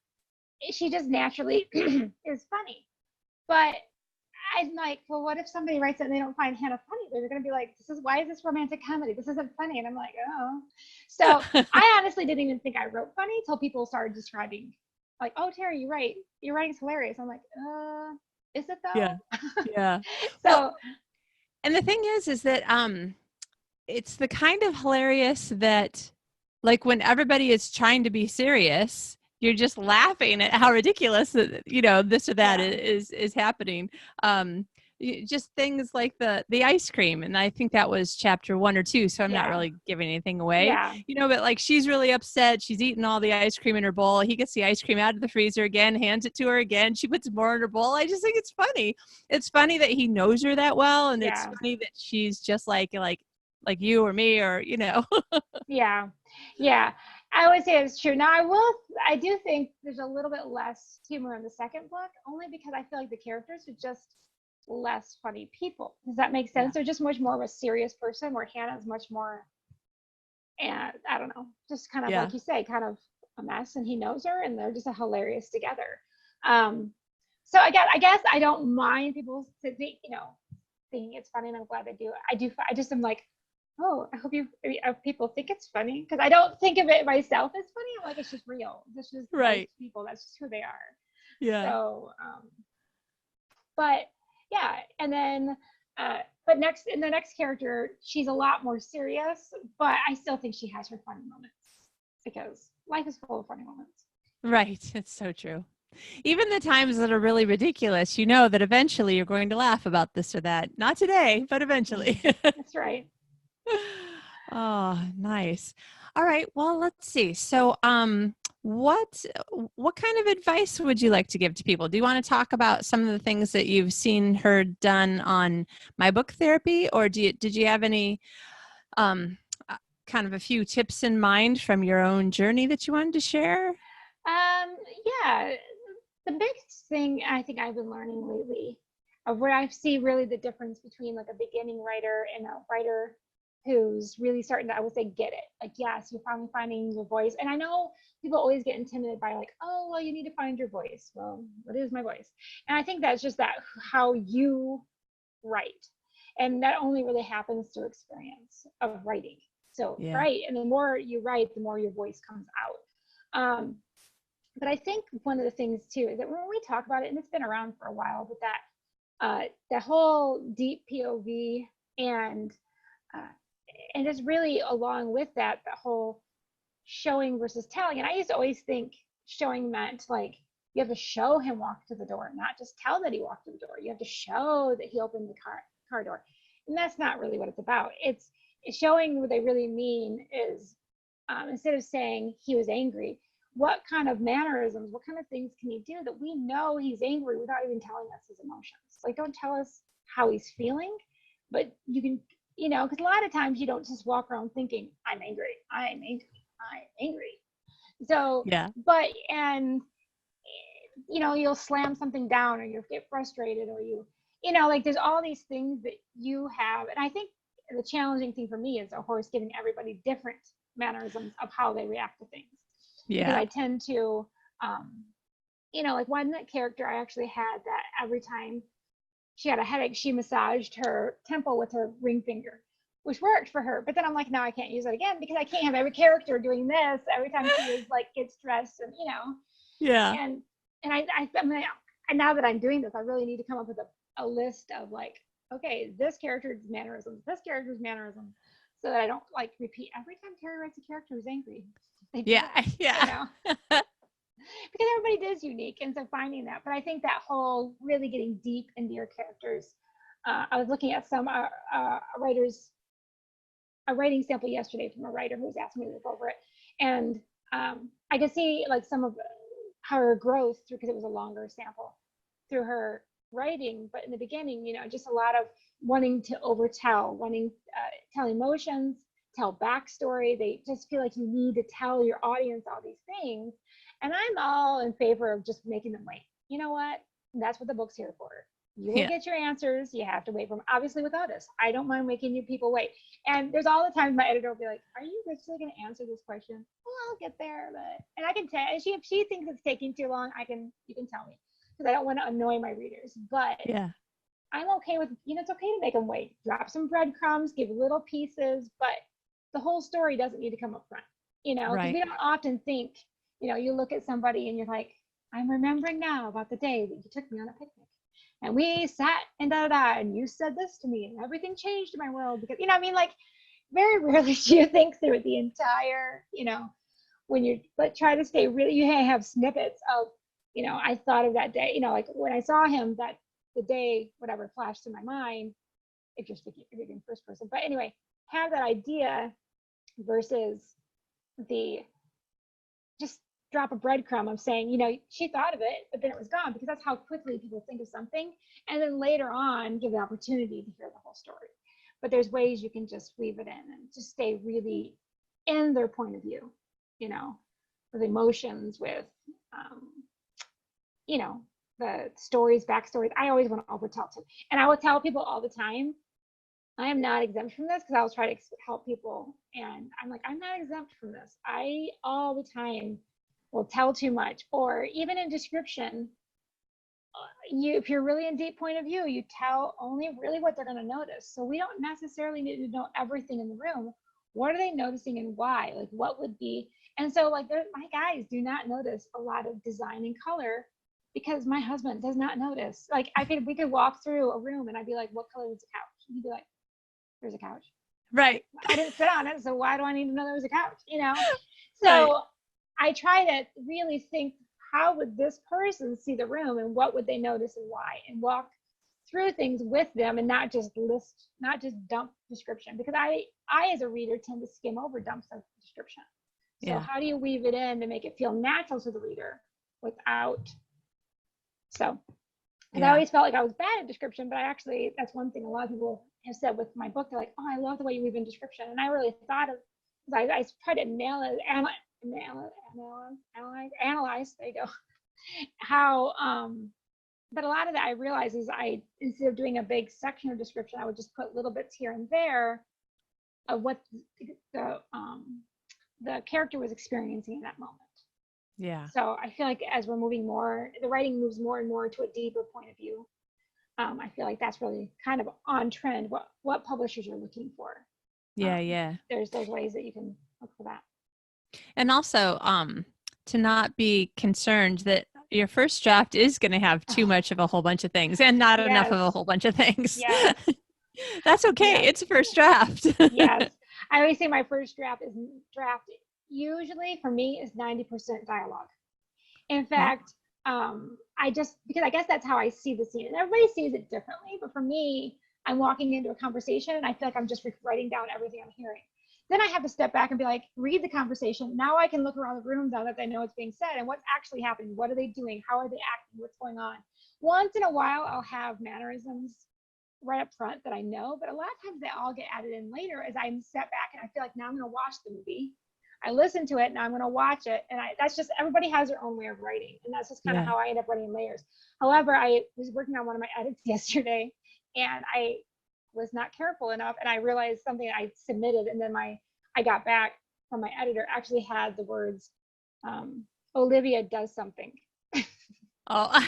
she just naturally is funny. But I'm like, well, what if somebody writes it and they don't find Hannah funny? They're going to be like, why is this romantic comedy? This isn't funny. And I'm like, oh. So I honestly didn't even think I wrote funny until people started describing, like, oh, Tari, you're right. Your writing's hilarious. I'm like, is it though? yeah. So, Well, and the thing is that it's the kind of hilarious that, like, when everybody is trying to be serious, you're just laughing at how ridiculous that, this or that is happening. Just things like the ice cream, and I think that was chapter 1 or 2, so I'm not really giving anything away. Yeah. But like, she's really upset. She's eating all the ice cream in her bowl. He gets the ice cream out of the freezer again, hands it to her again. She puts more in her bowl. I just think it's funny. It's funny that he knows her that well, and it's funny that she's just like you or me, or Yeah. I would say it's true. Now, I do think there's a little bit less humor in the second book, only because I feel like the characters are just less funny people. Does that make sense? They're just much more of a serious person, where Hannah's much more, and I don't know, just kind of like you say, kind of a mess, and he knows her, and they're just hilarious together. So I guess I don't mind people thinking it's funny, and I'm glad they do. I just am like, oh, I hope people think it's funny, because I don't think of it myself as funny. I'm like, it's just real. This is right. People. That's just who they are. Yeah. So, but yeah, and then, but in the next character, she's a lot more serious, but I still think she has her funny moments, because life is full of funny moments. Right. It's so true. Even the times that are really ridiculous, that eventually you're going to laugh about this or that. Not today, but eventually. That's right. Oh, nice. All right. Well, let's see. So, what kind of advice would you like to give to people? Do you want to talk about some of the things that you've seen her done on My Book Therapy, or did you have any kind of a few tips in mind from your own journey that you wanted to share? Yeah. The biggest thing I think I've been learning lately, of where I see really the difference between like a beginning writer and a writer who's really starting to, I would say, get it. Like, yes, you're finally finding your voice. And I know people always get intimidated by like, oh, well, you need to find your voice. Well, what is my voice? And I think that's just how you write. And that only really happens through experience of writing. So, right. And the more you write, the more your voice comes out. But I think one of the things too is that when we talk about it, and it's been around for a while, but that whole deep POV and just really along with that, the whole showing versus telling. And I used to always think showing meant like you have to show him walk to the door, not just tell that he walked to the door. You have to show that he opened the car door. And that's not really what it's about. It's showing what they really mean is instead of saying he was angry, what kind of mannerisms, what kind of things can he do that we know he's angry without even telling us his emotions? Like, don't tell us how he's feeling, but you can, because a lot of times you don't just walk around thinking, I'm angry. So, but, and, you'll slam something down, or you'll get frustrated, or like there's all these things that you have. And I think the challenging thing for me is a horse giving everybody different mannerisms of how they react to things. Because I tend to, like one character I actually had that every time she had a headache, she massaged her temple with her ring finger, which worked for her. But then I'm like, no, I can't use it again, because I can't have every character doing this every time she is like gets stressed, and And I mean, now that I'm doing this, I really need to come up with a list of like, okay, this character's mannerisms, this character's mannerisms. so that I don't like repeat every time Tari writes a character who's angry. They do Yeah. it, Yeah. because everybody is unique, and so finding that. But I think that whole really getting deep into your characters. I was looking at some a writing sample yesterday from a writer who was asking me to look over it, and I could see like some of her growth through, because it was a longer sample, through her writing. But in the beginning, just a lot of wanting to overtell, wanting tell emotions, tell backstory. They just feel like you need to tell your audience all these things, and I'm all in favor of just making them wait. You know what? That's what the book's here for. You will get your answers. You have to wait for them. Obviously, with artists, I don't mind making you people wait. And there's all the times my editor will be like, "Are you really going to answer this question?" Well, I'll get there, and I can tell. If she thinks it's taking too long, you can tell me, because I don't want to annoy my readers. But Yeah. I'm okay with, it's okay to make them wait. Drop some breadcrumbs, give little pieces, but the whole story doesn't need to come up front. Because Right. we don't often think, you look at somebody and you're like, "I'm remembering now about the day that you took me on a picnic. And we sat and and you said this to me, and everything changed in my world." Because, like, very rarely do you think through the entire, when you, but try to stay really, you have snippets of, I thought of that day, like when I saw him, that the day, whatever flashed in my mind, if you're speaking first person. But anyway, have that idea versus the just drop a breadcrumb of saying, she thought of it, but then it was gone, because that's how quickly people think of something. And then later on, give the opportunity to hear the whole story. But there's ways you can just weave it in and just stay really in their point of view, with emotions, with, the stories, backstories. I always want to overtell too. And I will tell people all the time, I am not exempt from this, because I will try to help people. And I'm like, I'm not exempt from this. I all the time will tell too much, or even in description, if you're really in deep point of view, you tell only really what they're going to notice. So we don't necessarily need to know everything in the room. What are they noticing and why? Like, what would be? And so, like, my guys do not notice a lot of design and color, because my husband does not notice. Like, we could walk through a room and I'd be like, "What color was the couch?" And he'd be like, "There's a couch." Right. I didn't sit on it, so why do I need to know there was a couch? So right. I try to really think, how would this person see the room, and what would they notice and why, and walk through things with them, and not just dump description, because I as a reader tend to skim over dumps of description. So how do you weave it in to make it feel natural to the reader without? So, because I always felt like I was bad at description, but that's one thing a lot of people have said with my book. They're like, "Oh, I love the way you weave in description." And I really thought of, I tried to analyze, there you go, how, but a lot of that I realized is, instead of doing a big section of description, I would just put little bits here and there of what the character was experiencing in that moment. Yeah. So I feel like as we're moving more, the writing moves more and more to a deeper point of view. I feel like that's really kind of on trend, what publishers are looking for. Yeah. There's those ways that you can look for that. And also, to not be concerned that your first draft is going to have too much of a whole bunch of things, and not enough of a whole bunch of things. Yes. That's okay. It's a first draft. Yes. I always say my first draft usually for me is 90% dialogue. In fact, because I guess that's how I see the scene, and everybody sees it differently. But for me, I'm walking into a conversation and I feel like I'm just writing down everything I'm hearing. Then I have to step back and be like, read the conversation. Now I can look around the room now that I know what's being said and what's actually happening. What are they doing? How are they acting? What's going on? Once in a while, I'll have mannerisms right up front that I know, but a lot of times they all get added in later as I step back and I feel like, now I'm going to watch the movie. I listen to it, now I'm going to watch it. And that's just, everybody has their own way of writing. And that's just kind of how I end up writing layers. However, I was working on one of my edits yesterday and I was not careful enough. And I realized something I submitted, and then I got back from my editor actually had the words, Olivia does something. Oh.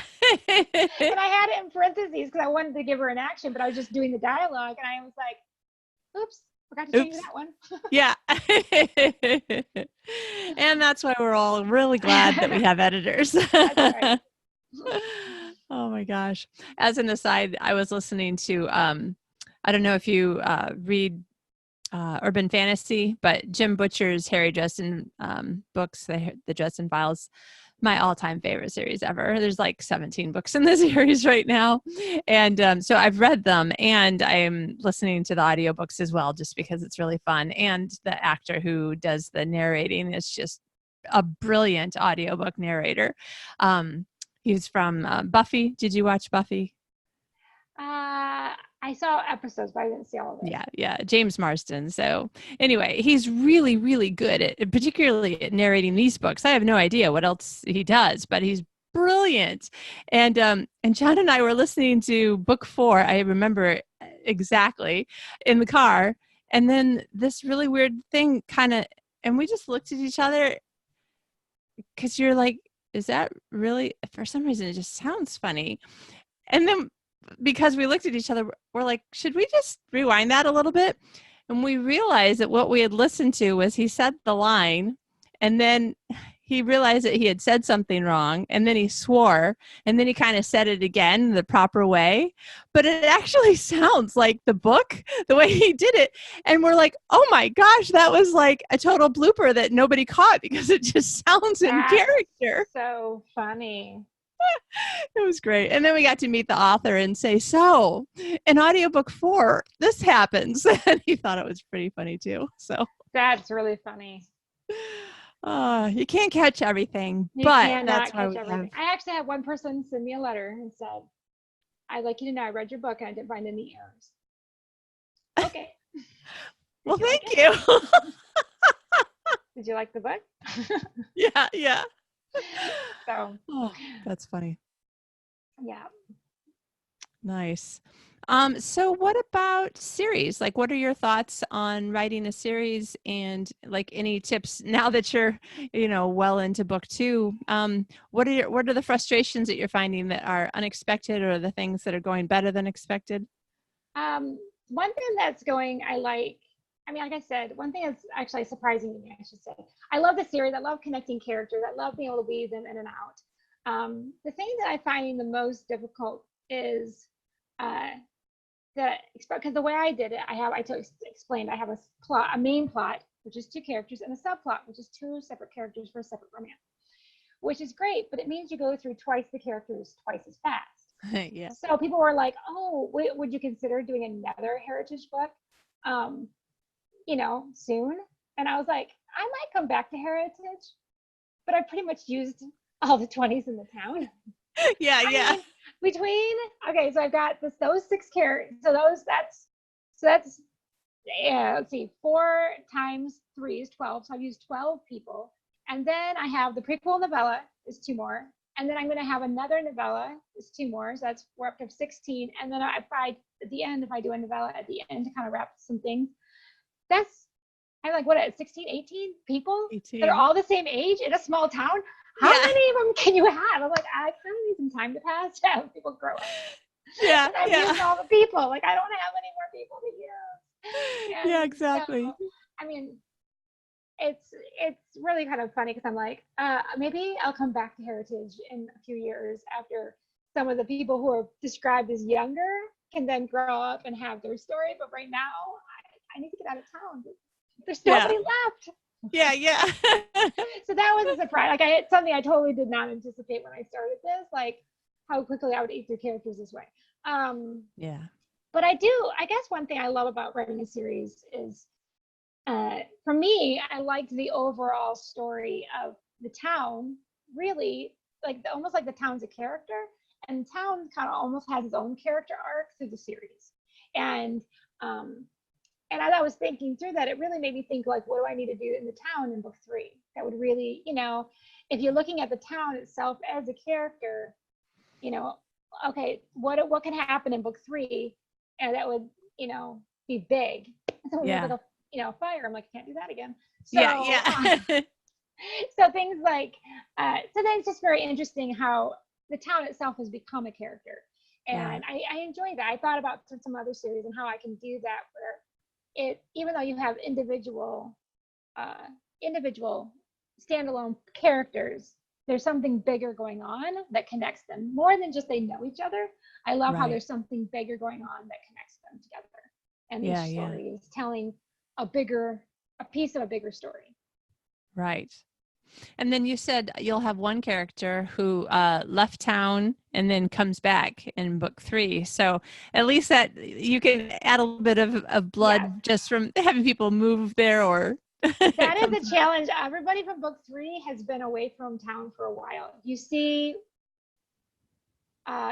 And I had it in parentheses because I wanted to give her an action, but I was just doing the dialogue and I was like, oops. Forgot to change that one. Yeah. And that's why we're all really glad that we have editors. That's right. Oh my gosh. As an aside, I was listening to, I don't know if you read urban fantasy, but Jim Butcher's Harry Dresden books, the Dresden Files, my all-time favorite series ever. There's like 17 books in the series right now. And so I've read them, and I'm listening to the audiobooks as well, just because it's really fun. And the actor who does the narrating is just a brilliant audiobook narrator. He's from Buffy. Did you watch Buffy? I saw episodes, but I didn't see all of it. Yeah, James Marsden. So anyway, he's really, really good at, particularly at narrating these books. I have no idea what else he does, but he's brilliant. And John and I were listening to book 4. I remember exactly, in the car, and then this really weird thing and we just looked at each other, because you're like, is that really? For some reason, it just sounds funny, and then, because we looked at each other, we're like, should we just rewind that a little bit? And we realized that what we had listened to was he said the line, and then he realized that he had said something wrong, and then he swore, and then he kind of said it again the proper way. But it actually sounds like the book, the way he did it. And we're like, oh my gosh, that was like a total blooper that nobody caught, because it just sounds in character. So funny. It was great. And then we got to meet the author and say, so in audiobook 4, this happens. And he thought it was pretty funny too. So that's really funny. You can't catch everything, but that's why we have. I actually had one person send me a letter and said, I'd like you to know I read your book and I didn't find any errors. Okay. Well, thank you. Did you like the book? Yeah. So, that's funny. Yeah. Nice. So what about series? Like, what are your thoughts on writing a series, and like any tips now that you're, well into book 2? What are the frustrations that you're finding that are unexpected, or the things that are going better than expected? One thing that's going, like I said, one thing that's actually surprising to me, I should say. I love the series. I love connecting characters. I love being able to weave them in and out. The thing that I find the most difficult is because the way I did it, I explained, I have a main plot, which is 2 characters, and a subplot, which is 2 separate characters for a separate romance, which is great, but it means you go through twice the characters twice as fast. Yeah. So people were like, oh, would you consider doing another heritage book? Soon. And I was like, I might come back to heritage, but I pretty much used all the 20s in the town. Yeah. So I've got those 6 characters. So that's let's see, 4 times 3 is 12. So I've used 12 people. And then I have the prequel novella is 2 more. And then I'm going to have another novella is 2 more. So we're up to 16. And then at the end, if I do a novella at the end to kind of wrap some things, I'm like, what, 16, 18 people 18. that are all the same age in a small town? How many of them can you have? I'm like, I kind of need some time to pass to have people grow up. Yeah. And I've used all the people. Like, I don't have any more people to use. Yeah, exactly. So, it's really kind of funny, because I'm like, maybe I'll come back to heritage in a few years after some of the people who are described as younger can then grow up and have their story. But right now, I need to get out of town. There's nobody left. Yeah. So that was a surprise. Like, it's something I totally did not anticipate when I started this, like how quickly I would eat through characters this way. Yeah. But I guess one thing I love about writing a series is, for me, I liked the overall story of the town, really, almost like the town's a character, and the town kind of almost has its own character arc through the series. And as I was thinking through that, it really made me think, like, what do I need to do in the town in book 3? That would really, if you're looking at the town itself as a character, okay, what can happen in book 3, and that would, be big. So yeah. like a fire. I'm like, I can't do that again. So, yeah. So things like, so then it's just very interesting how the town itself has become a character. And I enjoy that. I thought about some other series and how I can do that, where even though you have individual standalone characters, there's something bigger going on that connects them more than just they know each other. I love how there's something bigger going on that connects them together. And each story is telling a piece of a bigger story. Right. And then you said you'll have one character who left town and then comes back in book 3. So at least that you can add a little bit of blood Yes. just from having people move there or That is a challenge. Everybody from book 3 has been away from town for a while. You see,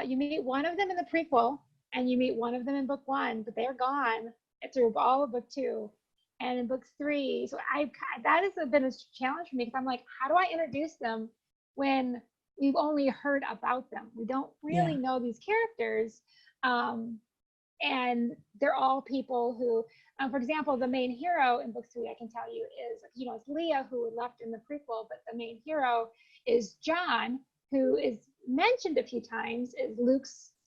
you meet one of them in the prequel and you meet one of them in book 1, but they're gone through all of book 2 and in book 3. So that has been a challenge for me because I'm like, how do I introduce them when we've only heard about them? We don't really know these characters. And they're all people who, for example, the main hero in book 3, I can tell you is, it's Leah who left in the prequel, but the main hero is John, who is mentioned a few times, is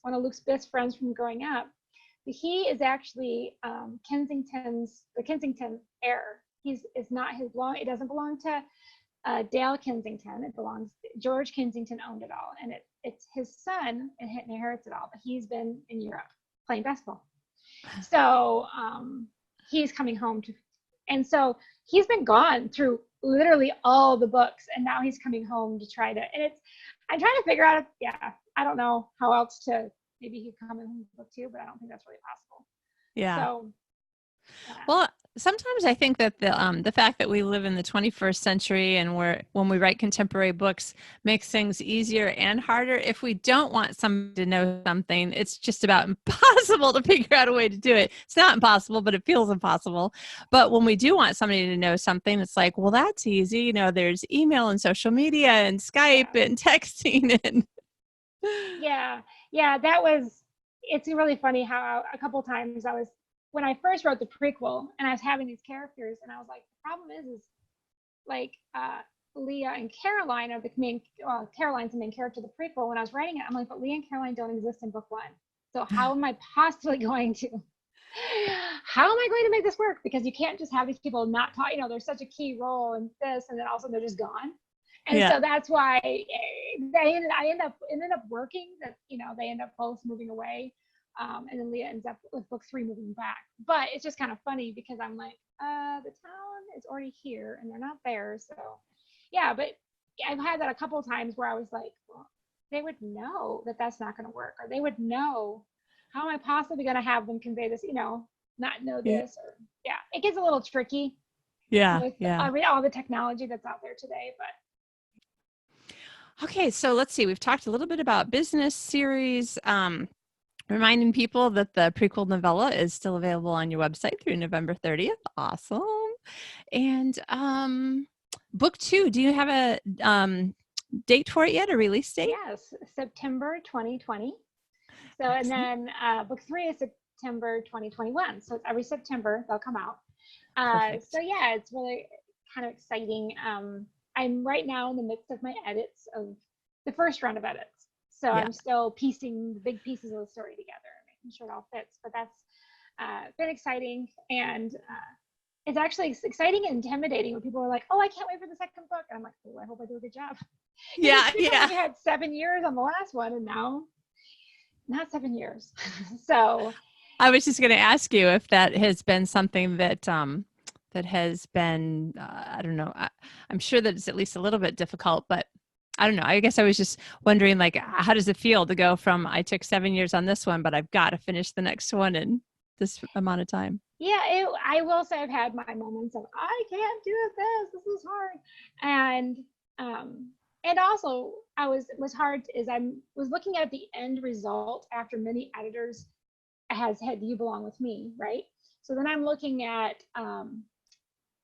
one of Luke's best friends from growing up. But he is actually the Kensington heir. It's not his belong. It doesn't belong to Dale Kensington. It belongs. George Kensington owned it all, and it's his son and inherits it all. But he's been in Europe playing basketball, so he's coming home and so he's been gone through literally all the books, and now he's coming home to try to. And I'm trying to figure out. I don't know how else to. Maybe he could come in book 2, but I don't think that's really possible. Yeah. So. Well, sometimes I think that the fact that we live in the 21st century and when we write contemporary books makes things easier and harder. If we don't want somebody to know something, it's just about impossible to figure out a way to do it. It's not impossible, but it feels impossible. But when we do want somebody to know something, it's like, well, that's easy. There's email and social media and Skype and texting and. Yeah, it's really funny how a couple times when I first wrote the prequel and I was having these characters and I was like, the problem is like Leah and Caroline are Caroline's the main character of the prequel. When I was writing it, I'm like, but Leah and Caroline don't exist in book 1. So how am I possibly going to make this work? Because you can't just have these people not talk, there's such a key role in this and then also they're just gone. And so that's why I ended up working that, they end up both moving away. And then Leah ends up with book 3 moving back. But it's just kind of funny because I'm like, the town is already here and they're not there. So yeah, but I've had that a couple of times where I was like, well, they would know that that's not going to work, or they would know. How am I possibly going to have them convey this, not know this? Or it gets a little tricky. With all the technology that's out there today, but. Okay, so let's see. We've talked a little bit about business series, reminding people that the Prequel Novella is still available on your website through November 30th. Awesome. And book 2, do you have a date for it yet, a release date? Yes, September 2020. So, and then book 3 is September 2021. So it's every September they'll come out. So yeah, it's really kind of exciting. I'm right now in the midst of my edits of the first round of edits. So I'm still piecing the big pieces of the story together, making sure it all fits. But that's been exciting. And it's actually exciting and intimidating when people are like, oh, I can't wait for the second book. And I'm like, oh, I hope I do a good job. Yeah. We had 7 years on the last one and now not 7 years. So I was just going to ask you if that has been something that has been, I don't know, I'm sure that it's at least a little bit difficult, but I don't know. I guess I was just wondering, like, how does it feel to go from, I took 7 years on this one, but I've got to finish the next one in this amount of time? Yeah, I will say I've had my moments of, I can't do this is hard. And also was hard is I was looking at the end result after many editors had You Belong With Me, right? So then I'm looking at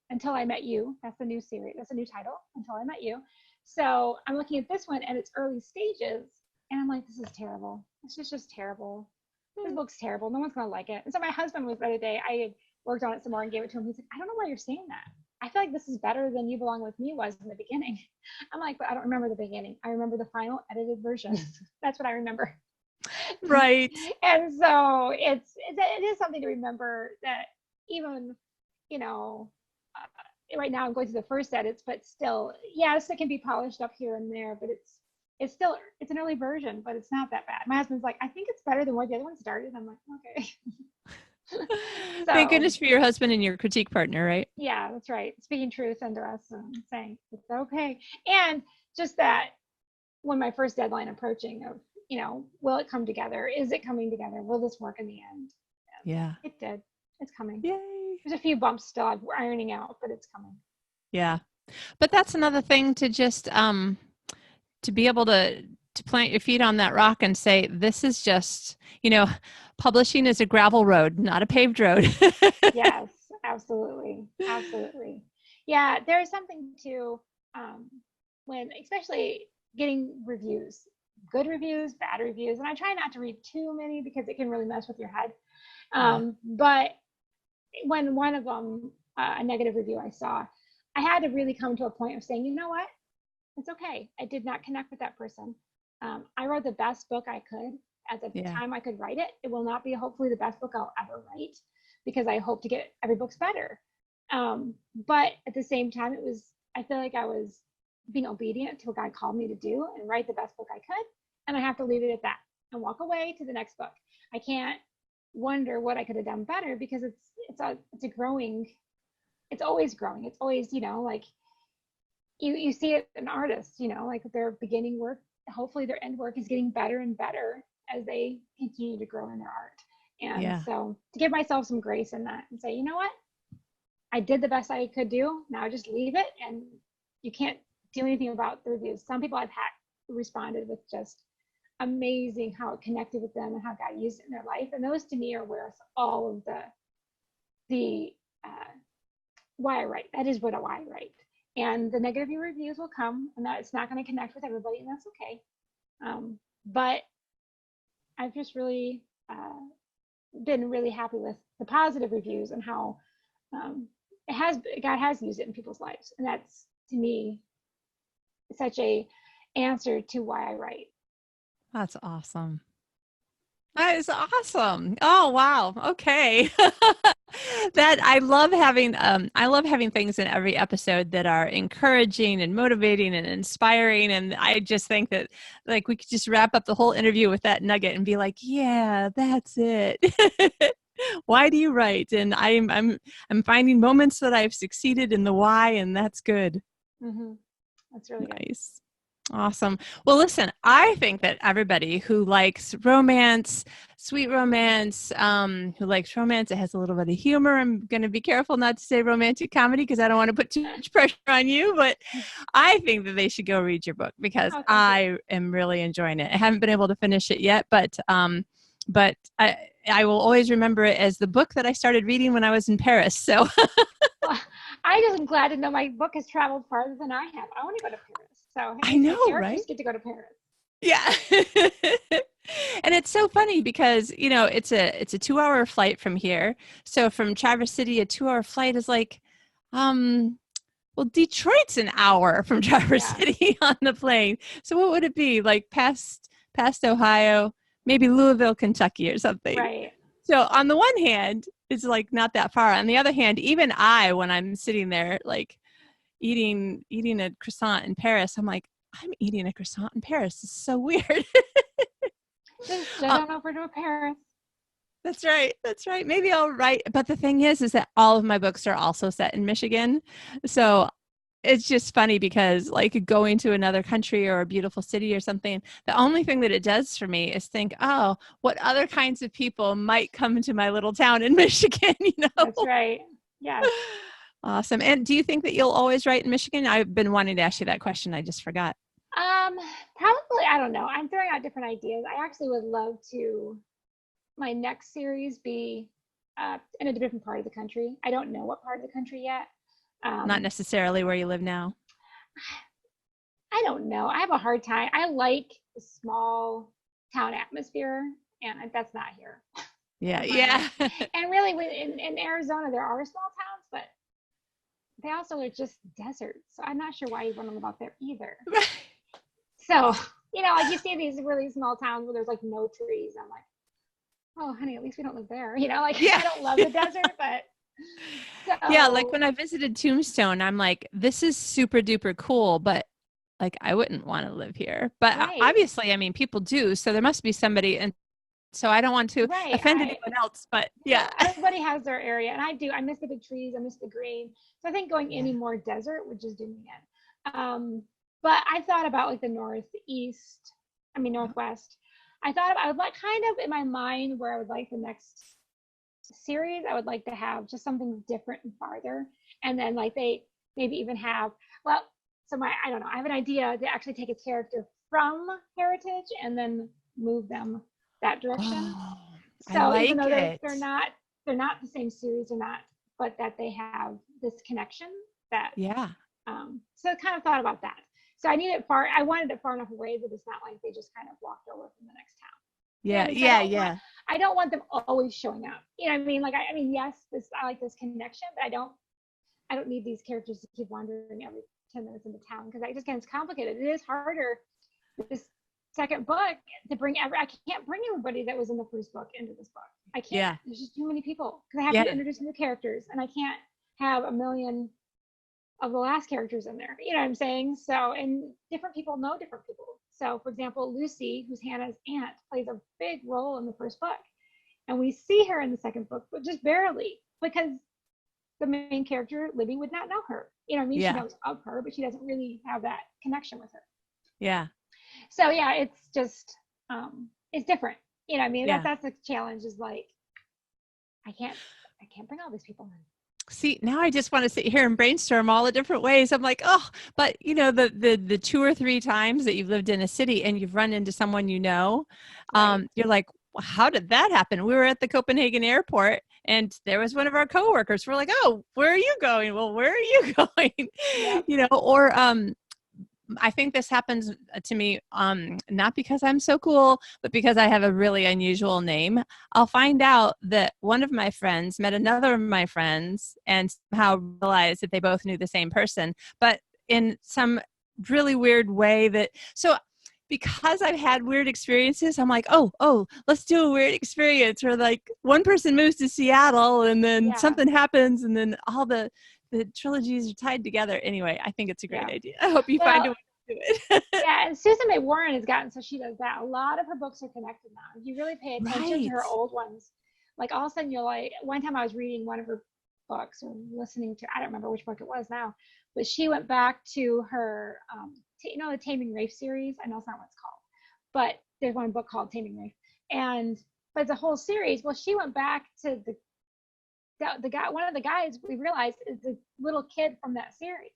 Until I Met You. That's the new series. That's a new title, Until I Met You. So I'm looking at this one at its early stages, and I'm like, this is terrible. This is just terrible. This book's terrible. No one's going to like it. And so my husband was the other day, I had worked on it some more and gave it to him. He's like, I don't know why you're saying that. I feel like this is better than You Belong With Me was in the beginning. I'm like, but I don't remember the beginning. I remember the final edited version. That's what I remember. Right. And so it is something to remember that even, right now I'm going through the first edits, but still, yes, it can be polished up here and there, but it's an early version, but it's not that bad. My husband's like, I think it's better than where the other one started. I'm like, okay. Thank So goodness for your husband and your critique partner, right? yeah, that's right. Speaking truth into us and saying it's okay. And just that when my first deadline approaching of, will it come together? Is it coming together? Will this work in the end? Yeah. It did. It's coming. Yay. There's a few bumps still I'm ironing out, but it's coming. Yeah. But that's another thing to just to be able to plant your feet on that rock and say, this is just, publishing is a gravel road, not a paved road. Yes, absolutely. Absolutely. Yeah, there's something to when, especially getting reviews, good reviews, bad reviews. And I try not to read too many because it can really mess with your head. But when one of them, a negative review I saw, I had to really come to a point of saying, you know what? It's okay. I did not connect with that person. I wrote the best book I could at the time I could write it. It will not be hopefully the best book I'll ever write because I hope to get every book's better. But at the same time, I feel like I was being obedient to what God called me to do and write the best book I could. And I have to leave it at that and walk away to the next book. I can't wonder what I could have done better because it's a growing, it's always growing. It's always, like you see it in artists, like their beginning work, hopefully their end work is getting better and better as they continue to grow in their art. And so to give myself some grace in that and say, you know what? I did the best I could do. Now just leave it, and you can't do anything about the reviews. Some people I've had responded with just amazing how it connected with them and how God used it in their life. And those to me are worth all of the why I write. That is why I write. And the negative reviews will come, and that it's not going to connect with everybody, and that's okay. But I've just really been really happy with the positive reviews and how God has used it in people's lives, and that's to me such a answer to why I write. That's awesome. That is awesome. Oh, wow. Okay. I love having things in every episode that are encouraging and motivating and inspiring. And I just think that like we could just wrap up the whole interview with that nugget and be like, yeah, that's it. Why do you write? And I'm finding moments that I've succeeded in the why, and that's good. Mm-hmm. That's really nice. Good. Awesome. Well, listen, I think that everybody who likes romance, sweet romance, who likes romance, it has a little bit of humor. I'm going to be careful not to say romantic comedy because I don't want to put too much pressure on you, but I think that they should go read your book because I am really enjoying it. I haven't been able to finish it yet, but I will always remember it as the book that I started reading when I was in Paris. So well, I just am glad to know my book has traveled farther than I have. I want to go to Paris. So I know, right? Get to go to Paris. Yeah. And it's so funny because, it's a 2-hour flight from here. So from Traverse City, a 2-hour flight is like, well, Detroit's an hour from Traverse City on the plane. So what would it be? Like past Ohio, maybe Louisville, Kentucky or something. Right. So on the one hand, it's like not that far. On the other hand, even when I'm sitting there, like eating a croissant in Paris, I'm like, I'm eating a croissant in Paris. It's so weird. Just jump over to Paris. That's right. That's right. Maybe I'll write. But the thing is that all of my books are also set in Michigan. So it's just funny because like going to another country or a beautiful city or something, the only thing that it does for me is think, oh, what other kinds of people might come to my little town in Michigan, That's right. Yeah. Awesome. And do you think that you'll always write in Michigan? I've been wanting to ask you that question. I just forgot. Probably, I don't know. I'm throwing out different ideas. I actually would love to, my next series be in a different part of the country. I don't know what part of the country yet. Not necessarily where you live now. I don't know. I have a hard time. I like the small town atmosphere, and that's not here. Yeah. And really, in Arizona, there are small towns, but they also are just deserts. So I'm not sure why you want to live out there either. So, like you see these really small towns where there's like no trees. I'm like, oh, honey, at least we don't live there. I don't love the desert, but. So, yeah, like when I visited Tombstone, I'm like, this is super duper cool, but like I wouldn't want to live here. But obviously, I mean, people do. So there must be somebody, and So I don't want to Right. offend anyone else, but yeah. Everybody has their area, and I do. I miss the big trees. I miss the green. So I think going Yeah. any more desert would just do me in. But I thought about like the northwest. I would like kind of in my mind where I would like the next series. I would like to have just something different and farther, and then like they maybe even have I don't know. I have an idea to actually take a character from Heritage and then move them that direction. Oh, I So even like though it. they're not the same series or not, but that they have this connection that Yeah. so I kind of thought about that. So I wanted it far enough away that it's not like they just kind of walked over from the next town. Yeah. So Yeah. I don't want them always showing up. You know what I mean? Like I mean, yes, I like this connection, but I don't need these characters to keep wandering every 10 minutes into town because I just get it's complicated. It is harder this second book to I can't bring everybody that was in the first book into this book. I can't. Yeah. There's just too many people because I have to introduce new characters, and I can't have a million of the last characters in there. You know what I'm saying? So, and different people know different people. So, for example, Lucy, who's Hannah's aunt, plays a big role in the first book, and we see her in the second book, but just barely because the main character, Libby, would not know her. You know what I mean? Yeah. She knows of her, but she doesn't really have that connection with her. Yeah. So yeah, it's just it's different. You know what I mean? Yeah. That's the challenge is like I can't bring all these people in. See, now I just want to sit here and brainstorm all the different ways. I'm like, oh, but you know, the 2 or 3 times that you've lived in a city and you've run into someone you know, Right. You're like, well, how did that happen? We were at the Copenhagen airport and there was one of our coworkers. We're like, oh, where are you going? Well, where are you going? Yep. You know, or I think this happens to me, not because I'm so cool, but because I have a really unusual name. I'll find out that one of my friends met another of my friends and somehow realized that they both knew the same person, but in some really weird way so because I've had weird experiences, I'm like, oh, let's do a weird experience where like one person moves to Seattle and then something happens and then all the trilogies are tied together. Anyway, I think it's a great idea. I hope you find a way to do it. Yeah, and Susan May Warren has gotten so she does that. A lot of her books are connected now. If you really pay attention to her old ones, like all of a sudden you're like, one time I was reading one of her books or listening to, I don't remember which book it was now, but she went back to her, the Taming Rafe series. I know it's not what it's called, but there's one book called Taming Rafe, but it's a whole series. Well, she went back to the guy, one of the guys we realized is the little kid from that series.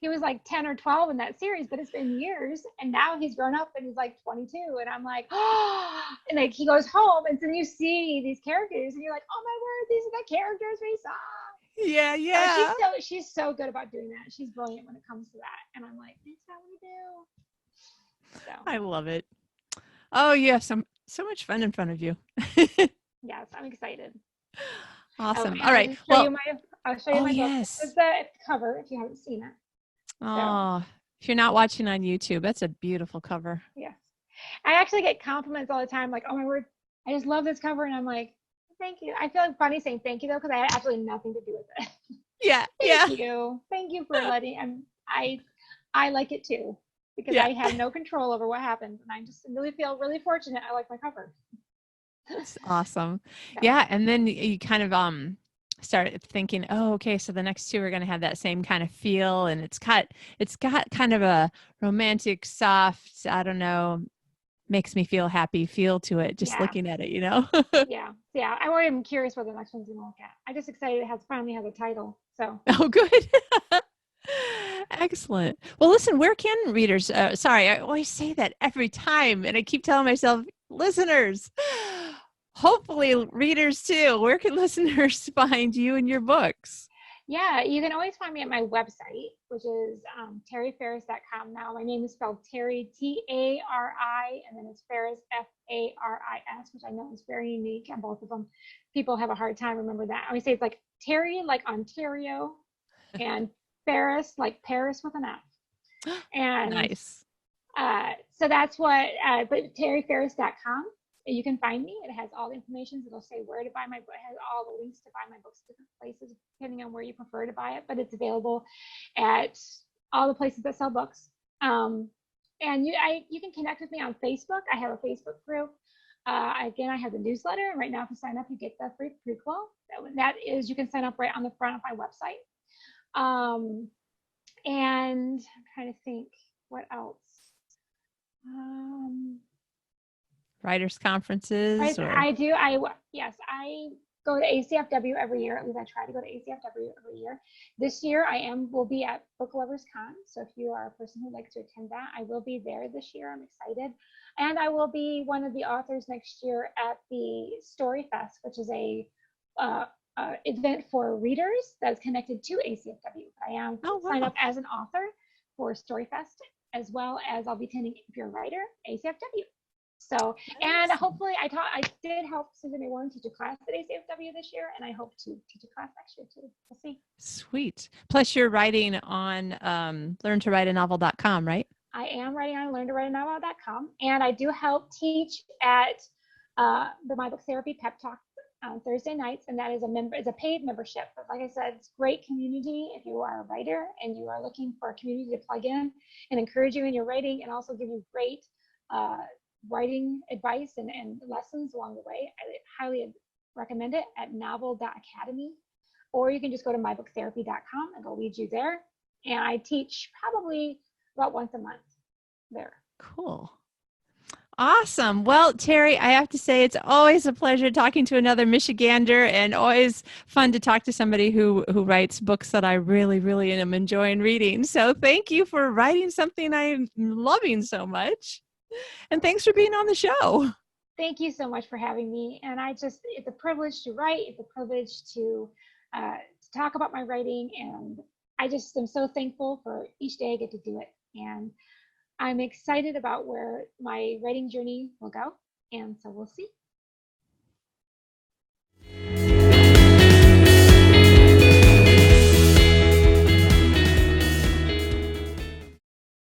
He was like 10 or 12 in that series, but it's been years. And now he's grown up and he's like 22. And I'm like, oh, and like he goes home. And so you see these characters and you're like, oh my word, these are the characters we saw. Yeah, yeah. She's so good about doing that. She's brilliant when it comes to that. And I'm like, that's how we do. So I love it. Oh, you have so much fun in front of you. Yes, I'm excited. Awesome. All right. Well, I'll show you my book. This is the cover if you haven't seen it. Oh, if you're not watching on YouTube, that's a beautiful cover. Yes. I actually get compliments all the time, like, oh my word, I just love this cover. And I'm like, thank you. I feel like funny saying thank you though, because I had absolutely nothing to do with it. Yeah. Thank you. Thank you for letting I like it too, because I have no control over what happens. And I just really feel really fortunate. I like my cover. That's awesome. Yeah. And then you kind of started thinking, oh, okay, so the next 2 are going to have that same kind of feel, and it's got kind of a romantic, soft, I don't know, makes me feel happy feel to it just looking at it, you know. Yeah. I'm already curious what the next one's gonna look at. I'm just excited it finally has a title. So oh, good. Excellent. Well, listen, where can readers sorry, I always say that every time and I keep telling myself, listeners, hopefully readers too, where can listeners find you and your books? Yeah, you can always find me at my website, which is tarifaris.com. Now, my name is spelled Tari, Tari, and then it's Faris, Faris, which I know is very unique on both of them. People have a hard time remember that. I always say it's like Tari, like Ontario, and Faris, like Paris with an F. And nice. So that's what, but tarifaris.com. You can find me. It has all the information. It'll say where to buy my book. It has all the links to buy my books different places, depending on where you prefer to buy it. But it's available at all the places that sell books. And you can connect with me on Facebook. I have a Facebook group. Again, I have the newsletter. Right now, if you sign up, you get the free prequel. That is, you can sign up right on the front of my website. And I'm trying to think what else. Writers conferences Yes, I go to ACFW every year. At least I try to go to ACFW every year. This year will be at Book Lovers Con. So if you are a person who likes to attend that, I will be there this year. I'm excited. And I will be one of the authors next year at the Story Fest, which is a event for readers that is connected to ACFW. I am signed up as an author for Story Fest, as well as I'll be attending, if you're a writer, ACFW. So, and hopefully I did help Susan May Warren teach a class at ACFW this year, and I hope to teach a class next year too. We'll see. Sweet. Plus you're writing on learntowriteanovel.com, right? I am writing on learntowriteanovel.com, and I do help teach at the My Book Therapy Pep Talk on Thursday nights, and that is a paid membership. But like I said, it's great community if you are a writer and you are looking for a community to plug in and encourage you in your writing, and also give you great writing advice and lessons along the way. I highly recommend it at novel.academy, or you can just go to mybooktherapy.com and go lead you there. And I teach probably about once a month there. Cool. Awesome. Well, Tari, I have to say it's always a pleasure talking to another Michigander, and always fun to talk to somebody who writes books that I really, really am enjoying reading. So thank you for writing something I'm loving so much. And thanks for being on the show. Thank you so much for having me. And it's a privilege to write. It's a privilege to talk about my writing. And I just am so thankful for each day I get to do it. And I'm excited about where my writing journey will go. And so we'll see.